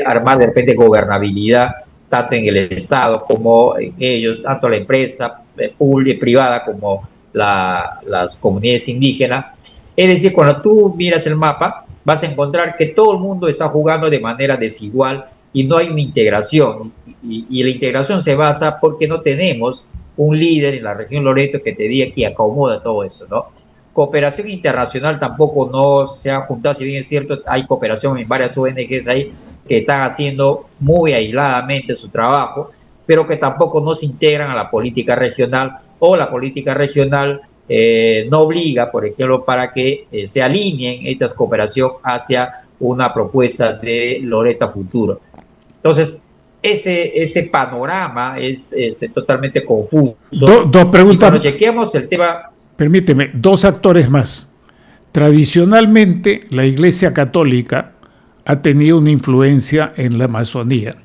[SPEAKER 3] armar de repente gobernabilidad, tanto en el Estado como en ellos, tanto la empresa pública, privada, como las comunidades indígenas. Es decir, cuando tú miras el mapa, vas a encontrar que todo el mundo está jugando de manera desigual y no hay una integración. Y la integración se basa porque no tenemos un líder en la región Loreto que te diga que acomoda todo eso, ¿no? Cooperación internacional tampoco no se ha juntado, si bien es cierto, hay cooperación en varias ONGs ahí que están haciendo muy aisladamente su trabajo, pero que tampoco no se integran a la política regional, o la política regional no obliga, por ejemplo, para que se alineen estas cooperación hacia una propuesta de Loreto futuro. Entonces, ese panorama es totalmente confuso.
[SPEAKER 2] Dos preguntas.
[SPEAKER 3] Y cuando chequeamos el tema...
[SPEAKER 2] Permíteme, dos actores más. Tradicionalmente, la Iglesia Católica ha tenido una influencia en la Amazonía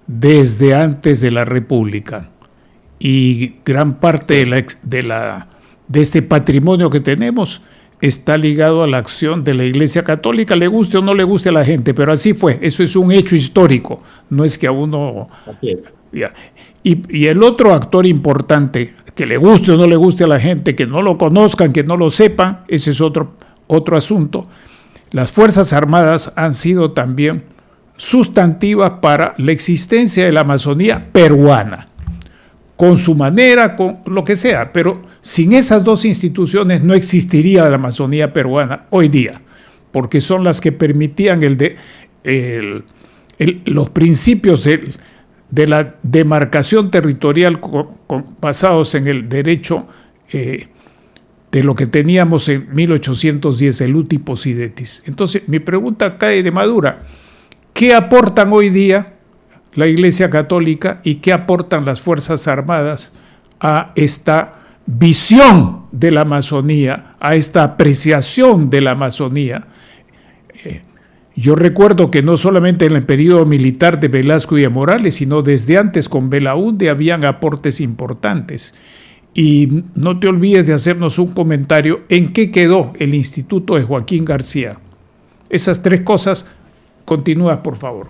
[SPEAKER 2] desde antes de la República, y gran parte de este patrimonio que tenemos está ligado a la acción de la Iglesia Católica, le guste o no le guste a la gente, pero así fue, eso es un hecho histórico, no es que a uno...
[SPEAKER 3] Así es.
[SPEAKER 2] Ya. Y el otro actor importante, que le guste o no le guste a la gente, que no lo conozcan, que no lo sepan, ese es otro asunto. Las Fuerzas Armadas han sido también sustantivas para la existencia de la Amazonía peruana, con su manera, con lo que sea, pero sin esas dos instituciones no existiría la Amazonía peruana hoy día, porque son las que permitían los principios de la demarcación territorial basados en el derecho de lo que teníamos en 1810, el uti possidetis. Entonces, mi pregunta cae de madura. ¿Qué aportan hoy día la Iglesia Católica y qué aportan las Fuerzas Armadas a esta visión de la Amazonía, a esta apreciación de la Amazonía? Yo recuerdo que no solamente en el periodo militar de Velasco y de Morales, sino desde antes con Belaúnde habían aportes importantes. Y no te olvides de hacernos un comentario en qué quedó el Instituto de Joaquín García. Esas tres cosas, continúa, por favor.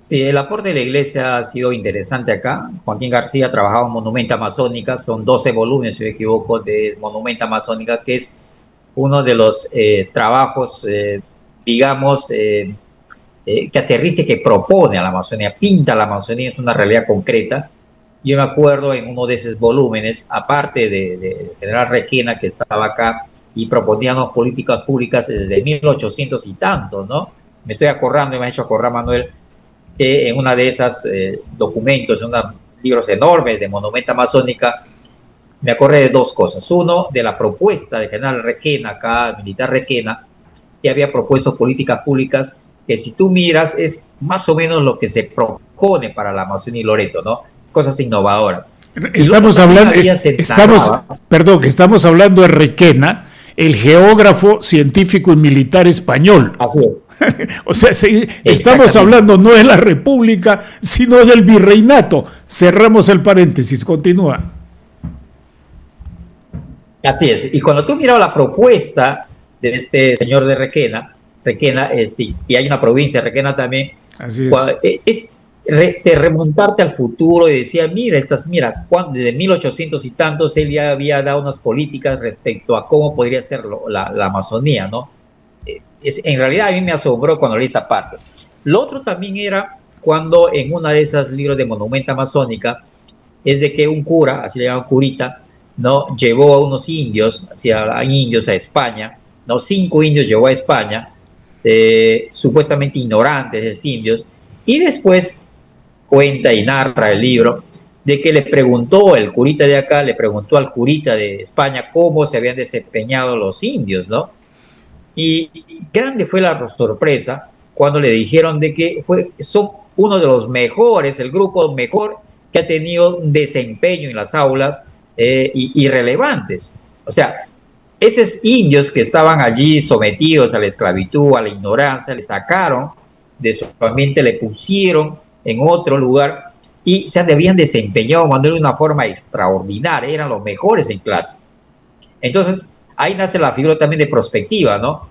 [SPEAKER 3] Sí, el aporte de la Iglesia ha sido interesante acá. Joaquín García trabajaba en Monumenta Amazónica, son 12 volúmenes, si no me equivoco, de Monumenta Amazónica, que es uno de los trabajos, digamos, que aterrice, que propone a la Amazonía, pinta a la Amazonía, es una realidad concreta. Yo me acuerdo en uno de esos volúmenes, aparte de General Requena, que estaba acá y proponíamos políticas públicas desde 1800 y tanto, ¿no? Me estoy acordando, me ha hecho acordar, Manuel, que en una de esas documentos, en unos libros enormes de Monumenta Amazónica, me acordé de dos cosas. Uno, de la propuesta de General Requena, acá, el militar Requena, que había propuesto políticas públicas que, si tú miras, es más o menos lo que se propone para la Amazonía y Loreto, ¿no? Cosas innovadoras.
[SPEAKER 2] Estamos hablando de Requena, el geógrafo, científico y militar español.
[SPEAKER 3] Así es.
[SPEAKER 2] O sea, estamos hablando no de la República, sino del virreinato. Cerramos el paréntesis, continúa.
[SPEAKER 3] Así es. Y cuando tú mirabas la propuesta de este señor de Requena, y hay una provincia de Requena también,
[SPEAKER 2] así
[SPEAKER 3] es de remontarte al futuro y decía, mira, desde 1800 y tantos él ya había dado unas políticas respecto a cómo podría ser la Amazonía, ¿no? En realidad a mí me asombró cuando leí esa parte. Lo otro también era cuando en una de esas libros de Monumenta Amazónica, es de que un cura, así le llaman curita, ¿no? Llevó a unos indios, a España, ¿no? 5 indios llevó a España, supuestamente ignorantes de indios, y después cuenta y narra el libro de que el curita de acá le preguntó al curita de España cómo se habían desempeñado los indios, ¿no? Y grande fue la sorpresa cuando le dijeron de que son uno de los mejores, el grupo mejor que ha tenido un desempeño en las aulas y relevantes. O sea, esos indios que estaban allí sometidos a la esclavitud, a la ignorancia, le sacaron de su ambiente, le pusieron en otro lugar y se habían desempeñado, Manuel, de una forma extraordinaria, eran los mejores en clase. Entonces, ahí nace la figura también de prospectiva, ¿no?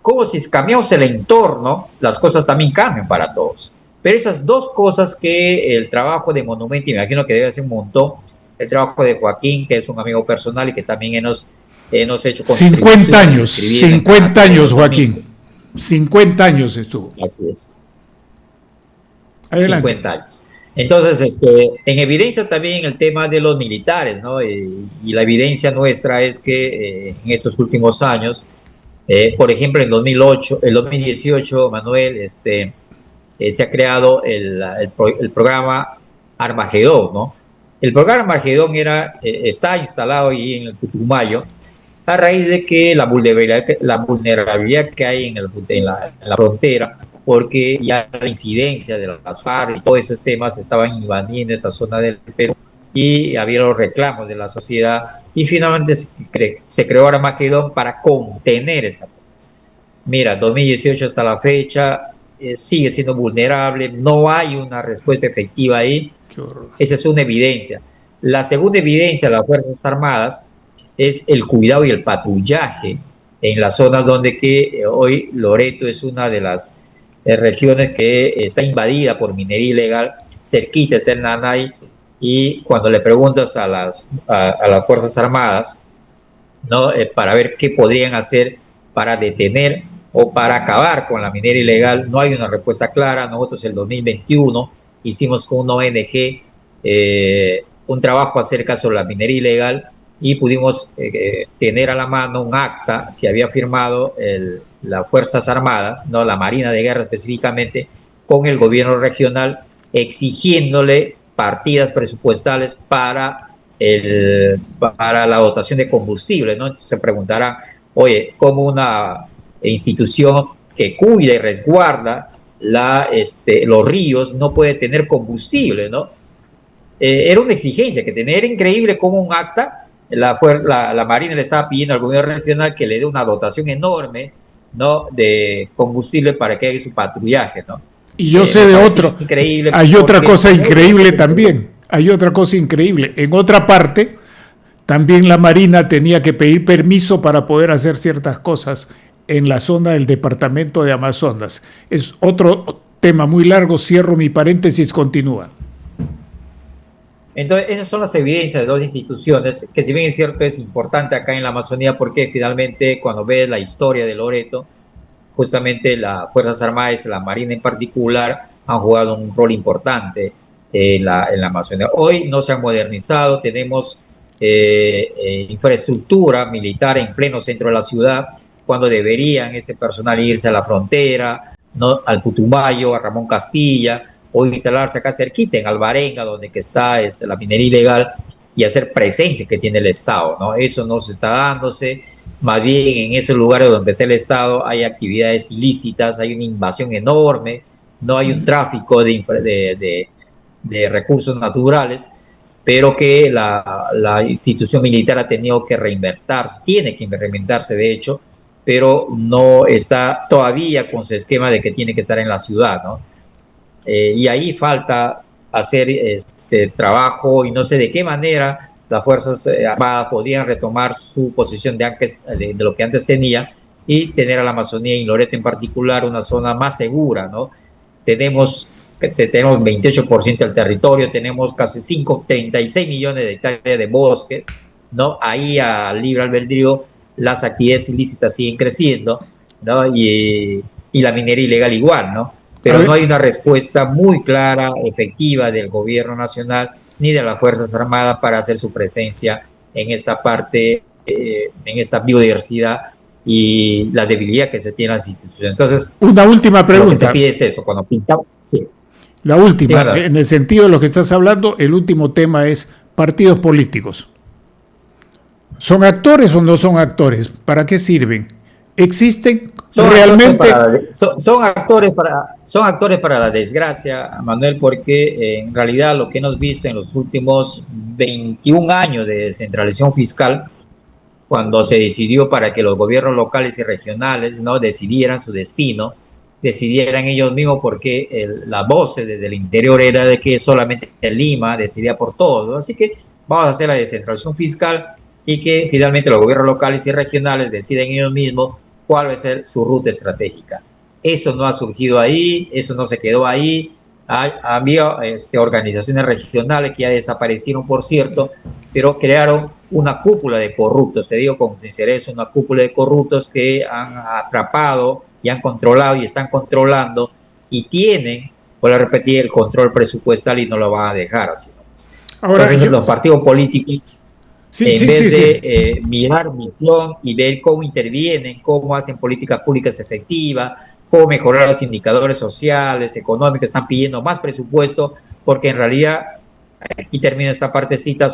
[SPEAKER 3] Como si cambiamos el entorno, las cosas también cambian para todos. Pero esas dos cosas que el trabajo de Monumento, y me imagino que debe ser un montón, el trabajo de Joaquín, que es un amigo personal y que también hemos hecho
[SPEAKER 2] 50 años, Joaquín. 50 años estuvo.
[SPEAKER 3] Así es.
[SPEAKER 2] Adelante.
[SPEAKER 3] 50 años. Entonces, en evidencia también el tema de los militares, ¿no? Y la evidencia nuestra es que en estos últimos años, por ejemplo, en 2018, Manuel, se ha creado el programa Armagedón, ¿no? El programa Armagedón está instalado ahí en el Putumayo a raíz de que la vulnerabilidad que hay en la frontera, porque ya la incidencia de las FARC y todos esos temas estaban invadiendo esta zona del Perú y había los reclamos de la sociedad y finalmente se creó Armagedón para contener esta cosa. Mira, 2018 hasta la fecha sigue siendo vulnerable, no hay una respuesta efectiva ahí. Esa es una evidencia. La segunda evidencia de las Fuerzas Armadas es el cuidado y el patrullaje en las zonas donde hoy Loreto es una de las regiones que está invadida por minería ilegal, cerquita está el Nanay, y cuando le preguntas a las Fuerzas Armadas, ¿no? Para ver qué podrían hacer para detener o para acabar con la minería ilegal, no hay una respuesta clara. Nosotros en el 2021 hicimos con una ONG un trabajo acerca sobre la minería ilegal y pudimos tener a la mano un acta que había firmado las Fuerzas Armadas, ¿no? La Marina de Guerra específicamente, con el gobierno regional, exigiéndole partidas presupuestales para la dotación de combustible, ¿no? Entonces se preguntarán, oye, ¿cómo una institución que cuida y resguarda los ríos no puede tener combustible, ¿no? Era una exigencia que tenía, era increíble como un acta, la Marina le estaba pidiendo al gobierno regional que le dé una dotación enorme, ¿no? De combustible para que haga su patrullaje, ¿no?
[SPEAKER 2] Y yo sé de otro,
[SPEAKER 3] increíble,
[SPEAKER 2] hay otra cosa increíble también, hay otra cosa increíble. En otra parte, también la Marina tenía que pedir permiso para poder hacer ciertas cosas en la zona del departamento de Amazonas. Es otro tema muy largo, cierro mi paréntesis, continúa.
[SPEAKER 3] Entonces, esas son las evidencias de dos instituciones, que si bien es cierto es importante acá en la Amazonía, porque finalmente cuando ves la historia de Loreto, justamente las Fuerzas Armadas y la Marina en particular han jugado un rol importante en la Amazonía. Hoy no se han modernizado, tenemos infraestructura militar en pleno centro de la ciudad, cuando deberían ese personal irse a la frontera, ¿no? Al Putumayo, a Ramón Castilla, o instalarse acá cerquita en Alvarenga, donde que está la minería ilegal, y hacer presencia que tiene el Estado, ¿no? Eso no se está dándose. Más bien en esos lugares donde está el Estado hay actividades ilícitas, hay una invasión enorme, no hay un tráfico de recursos naturales, pero que la institución militar ha tenido que reinventarse, tiene que reinventarse de hecho, pero no está todavía con su esquema de que tiene que estar en la ciudad, ¿no? Y ahí falta hacer trabajo, y no sé de qué manera las Fuerzas Armadas podían retomar su posición de lo que antes tenía y tener a la Amazonía y Loreto en particular una zona más segura, ¿no? Tenemos 28% del territorio, tenemos casi 36 millones de hectáreas de bosques, ¿no? Ahí a libre albedrío las actividades ilícitas siguen creciendo, ¿no? Y la minería ilegal igual, ¿no? Pero no hay una respuesta muy clara, efectiva del gobierno nacional ni de las Fuerzas Armadas para hacer su presencia en esta parte, en esta biodiversidad y la debilidad que se tiene en las instituciones. Entonces,
[SPEAKER 2] una última pregunta.
[SPEAKER 3] Lo que se pide es eso, cuando pintamos, sí.
[SPEAKER 2] La última,
[SPEAKER 3] sí,
[SPEAKER 2] en el sentido de lo que estás hablando, el último tema es partidos políticos. ¿Son actores o no son actores? ¿Para qué sirven? ¿Existen realmente?
[SPEAKER 3] Son actores para la desgracia, Manuel, porque en realidad lo que hemos visto en los últimos 21 años de descentralización fiscal cuando se decidió para que los gobiernos locales y regionales, ¿no?, decidieran su destino, decidieran ellos mismos, porque las voces desde el interior era de que solamente Lima decidía por todo. Así que vamos a hacer la descentralización fiscal y que finalmente los gobiernos locales y regionales deciden ellos mismos cuál va a ser su ruta estratégica. Eso no ha surgido ahí, eso no se quedó ahí. Había organizaciones regionales que ya desaparecieron, por cierto, pero crearon una cúpula de corruptos. Te digo con sinceridad, es una cúpula de corruptos que han atrapado y han controlado y están controlando y tienen, voy a repetir, el control presupuestal y no lo van a dejar así. Ahora, entonces, los partidos políticos, en vez de mirar misión y ver cómo intervienen, cómo hacen políticas públicas efectivas, cómo mejorar los indicadores sociales, económicos, están pidiendo más presupuesto, porque en realidad, aquí termina esta partecita,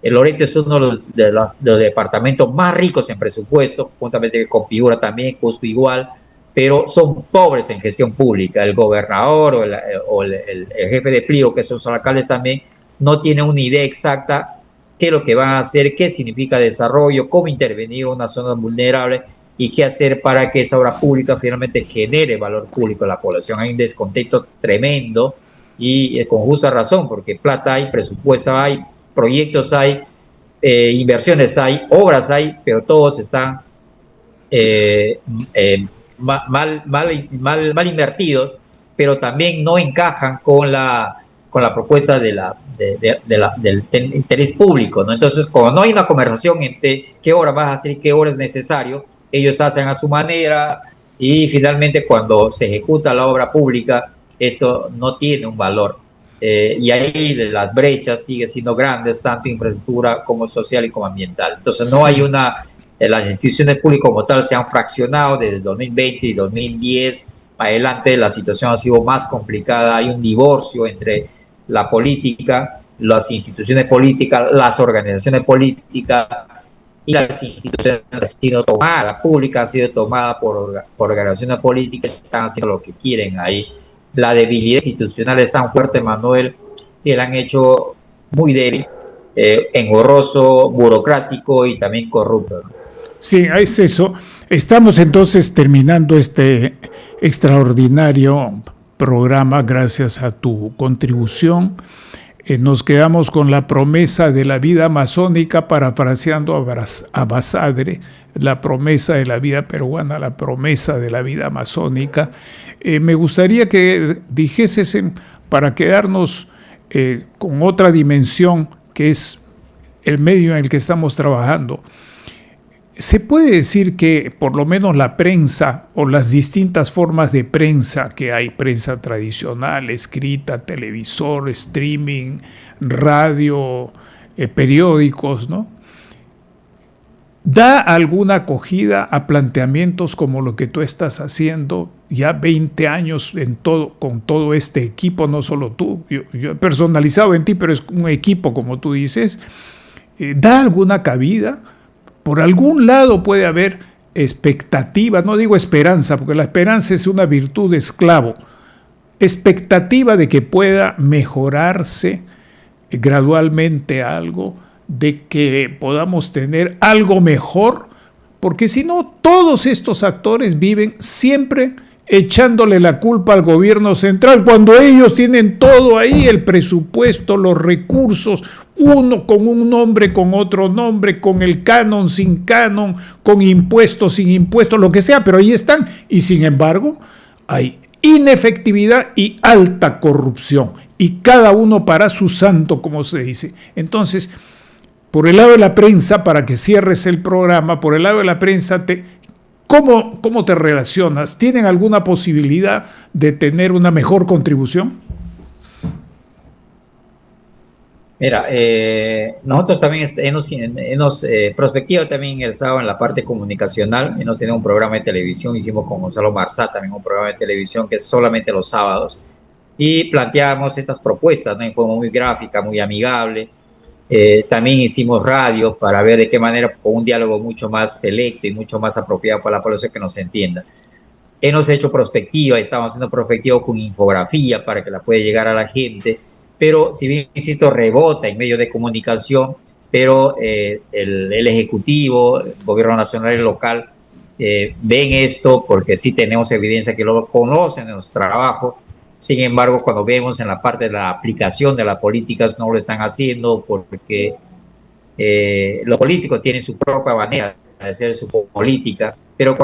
[SPEAKER 3] Loreto es uno de los departamentos más ricos en presupuesto, juntamente con Piura también, Cusco igual, pero son pobres en gestión pública. El gobernador o el jefe de pliego, que son alcaldes también, no tienen una idea exacta qué es lo que van a hacer, qué significa desarrollo, cómo intervenir en una zona vulnerable y qué hacer para que esa obra pública finalmente genere valor público en la población. Hay un descontento tremendo y con justa razón, porque plata hay, presupuesto hay, proyectos hay, inversiones hay, obras hay, pero todos están mal invertidos, pero también no encajan con la propuesta del interés público, ¿no? Entonces, como no hay una conversación entre qué hora vas a hacer y qué hora es necesario, ellos hacen a su manera y finalmente cuando se ejecuta la obra pública, esto no tiene un valor. Y ahí las brechas siguen siendo grandes, tanto en infraestructura como social y como ambiental. Entonces no hay las instituciones públicas como tal se han fraccionado desde 2020 y 2010 para adelante. La situación ha sido más complicada, hay un divorcio entre la política, las instituciones políticas, las organizaciones políticas y las instituciones han sido tomadas, públicas han sido tomadas por organizaciones políticas, están haciendo lo que quieren ahí. La debilidad institucional es tan fuerte, Manuel, que la han hecho muy débil, engorroso, burocrático y también corrupto, ¿no?
[SPEAKER 2] Sí, es eso. Estamos entonces terminando este extraordinario programa gracias a tu contribución. Nos quedamos con la promesa de la vida amazónica, parafraseando a Basadre, la promesa de la vida peruana, la promesa de la vida amazónica. Me gustaría que dijeses, para quedarnos con otra dimensión, que es el medio en el que estamos trabajando. ¿Se puede decir que por lo menos la prensa o las distintas formas de prensa que hay, prensa tradicional, escrita, televisor, streaming, radio, periódicos, ¿no?, da alguna acogida a planteamientos como lo que tú estás haciendo ya 20 años con todo este equipo, no solo tú, yo he personalizado en ti, pero es un equipo como tú dices? ¿Da alguna cabida? Por algún lado puede haber expectativa, no digo esperanza, porque la esperanza es una virtud de esclavo, expectativa de que pueda mejorarse gradualmente algo, de que podamos tener algo mejor, porque si no, todos estos actores viven siempre echándole la culpa al gobierno central, cuando ellos tienen todo ahí, el presupuesto, los recursos, uno con un nombre, con otro nombre, con el canon, sin canon, con impuestos, sin impuestos, lo que sea, pero ahí están. Y sin embargo, hay inefectividad y alta corrupción, y cada uno para su santo, como se dice. Entonces, por el lado de la prensa, para que cierres el programa, por el lado de la prensa, ¿cómo te relacionas? ¿Tienen alguna posibilidad de tener una mejor contribución?
[SPEAKER 3] Mira, nosotros también hemos prospectivo también ingresado en la parte comunicacional. Hemos tenido un programa de televisión, hicimos con Gonzalo Marzá también un programa de televisión que es solamente los sábados, y planteamos estas propuestas, ¿no?, en forma muy gráfica, muy amigable. También hicimos radio para ver de qué manera, con un diálogo mucho más selecto y mucho más apropiado para la población, que nos entienda. Hemos hecho prospectiva, estamos haciendo prospectiva con infografía para que la pueda llegar a la gente, pero si bien insisto, rebota en medios de comunicación, pero el Ejecutivo, el Gobierno Nacional y local ven esto porque sí tenemos evidencia que lo conocen en nuestro trabajo. Sin embargo, cuando vemos en la parte de la aplicación de las políticas, no lo están haciendo porque los políticos tienen su propia manera de hacer su política, pero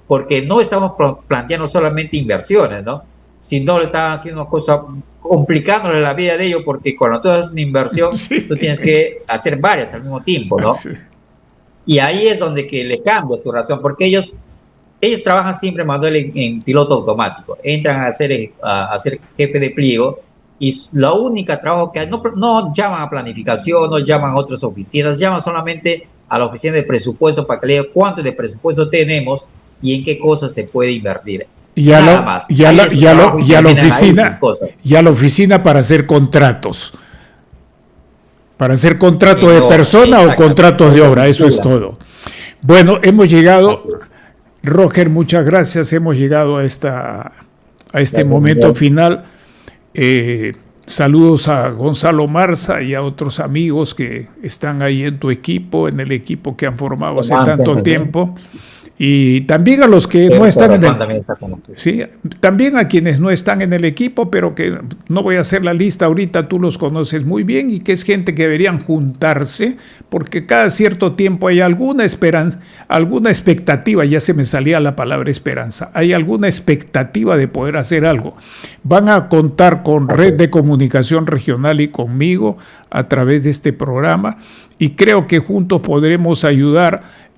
[SPEAKER 3] porque no estamos planteando solamente inversiones, ¿no? Sino le están haciendo cosas, complicándole la vida de ellos, porque cuando tú haces una inversión, sí, tú tienes que hacer varias al mismo tiempo, ¿no? Sí. Y ahí es donde que le cambia su razón, porque ellos trabajan siempre manual en piloto automático, entran a ser jefe de pliego, y la única trabajo que hay, no llaman a planificación, no llaman a otras oficinas, llaman solamente a la oficina de presupuesto para que le digan cuánto de presupuesto tenemos y en qué cosas se puede invertir. Y a
[SPEAKER 2] la oficina para hacer contratos. Para hacer contratos de persona o contratos de obra, eso es todo. Bueno, hemos llegado, Roger, muchas gracias, hemos llegado a este momento final. Saludos a Gonzalo Marza y a otros amigos que están ahí en tu equipo, en el equipo que han formado hace tanto tiempo. Y también a los que no están en el, sí, también a quienes no están en el equipo, pero que no voy a hacer la lista ahorita, tú los conoces muy bien, y que es gente que deberían juntarse, porque cada cierto tiempo hay alguna esperanza, alguna expectativa, ya se me salía la palabra esperanza, hay alguna expectativa de poder hacer algo. Van a contar con Red de Comunicación Regional y conmigo a través de este programa, y creo que juntos podremos ayudar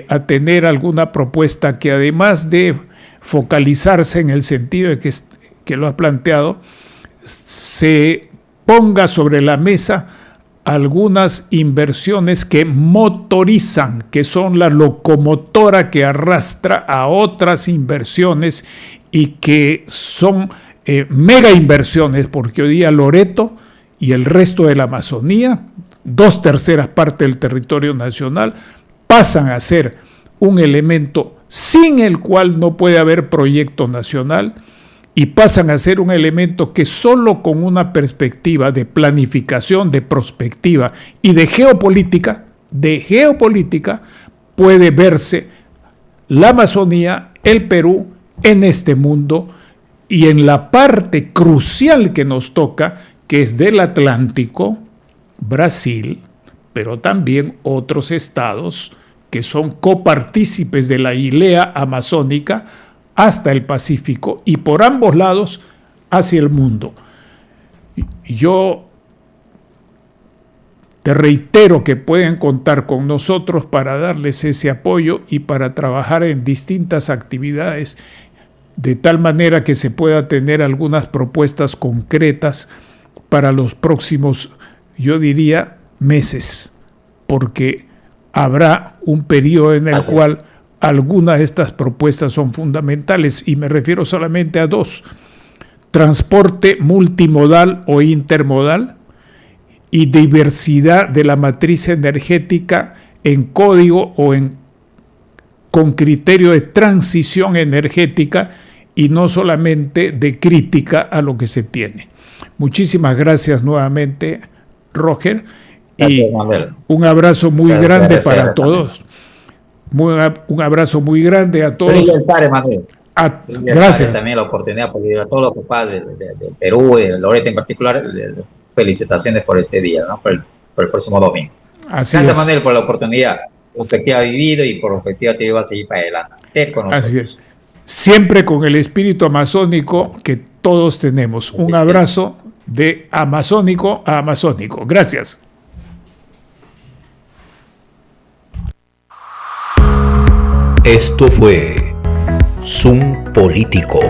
[SPEAKER 2] a tener alguna propuesta que, además de focalizarse en el sentido de que lo ha planteado, se ponga sobre la mesa algunas inversiones que motorizan, que son la locomotora que arrastra a otras inversiones y que son mega inversiones, porque hoy día Loreto y el resto de la Amazonía, 2/3 partes del territorio nacional, pasan a ser un elemento sin el cual no puede haber proyecto nacional, y pasan a ser un elemento que solo con una perspectiva de planificación, de prospectiva y de geopolítica puede verse la Amazonía, el Perú, en este mundo y en la parte crucial que nos toca, que es del Atlántico, Brasil, pero también otros estados que son copartícipes de la hilea amazónica hasta el Pacífico y por ambos lados hacia el mundo. Yo te reitero que pueden contar con nosotros para darles ese apoyo y para trabajar en distintas actividades, de tal manera que se pueda tener algunas propuestas concretas para los próximos, yo diría, meses, porque habrá un periodo en el cual algunas de estas propuestas son fundamentales, y me refiero solamente a dos: transporte multimodal o intermodal y diversidad de la matriz energética en código o con criterio de transición energética y no solamente de crítica a lo que se tiene. Muchísimas gracias nuevamente, Roger. Y un abrazo muy grande para todos. Un abrazo muy grande a todos.
[SPEAKER 3] Gracias. También la oportunidad, porque a todos los papás de Perú, de Loreto en particular, felicitaciones por este día, ¿no? por el próximo domingo. Gracias, Manuel, por la oportunidad, perspectiva vivido y por perspectiva que iba a seguir para adelante con nosotros.
[SPEAKER 2] Así es. Siempre con el espíritu amazónico que todos tenemos. Un abrazo de amazónico a amazónico. Gracias.
[SPEAKER 1] Esto fue Zoom Político.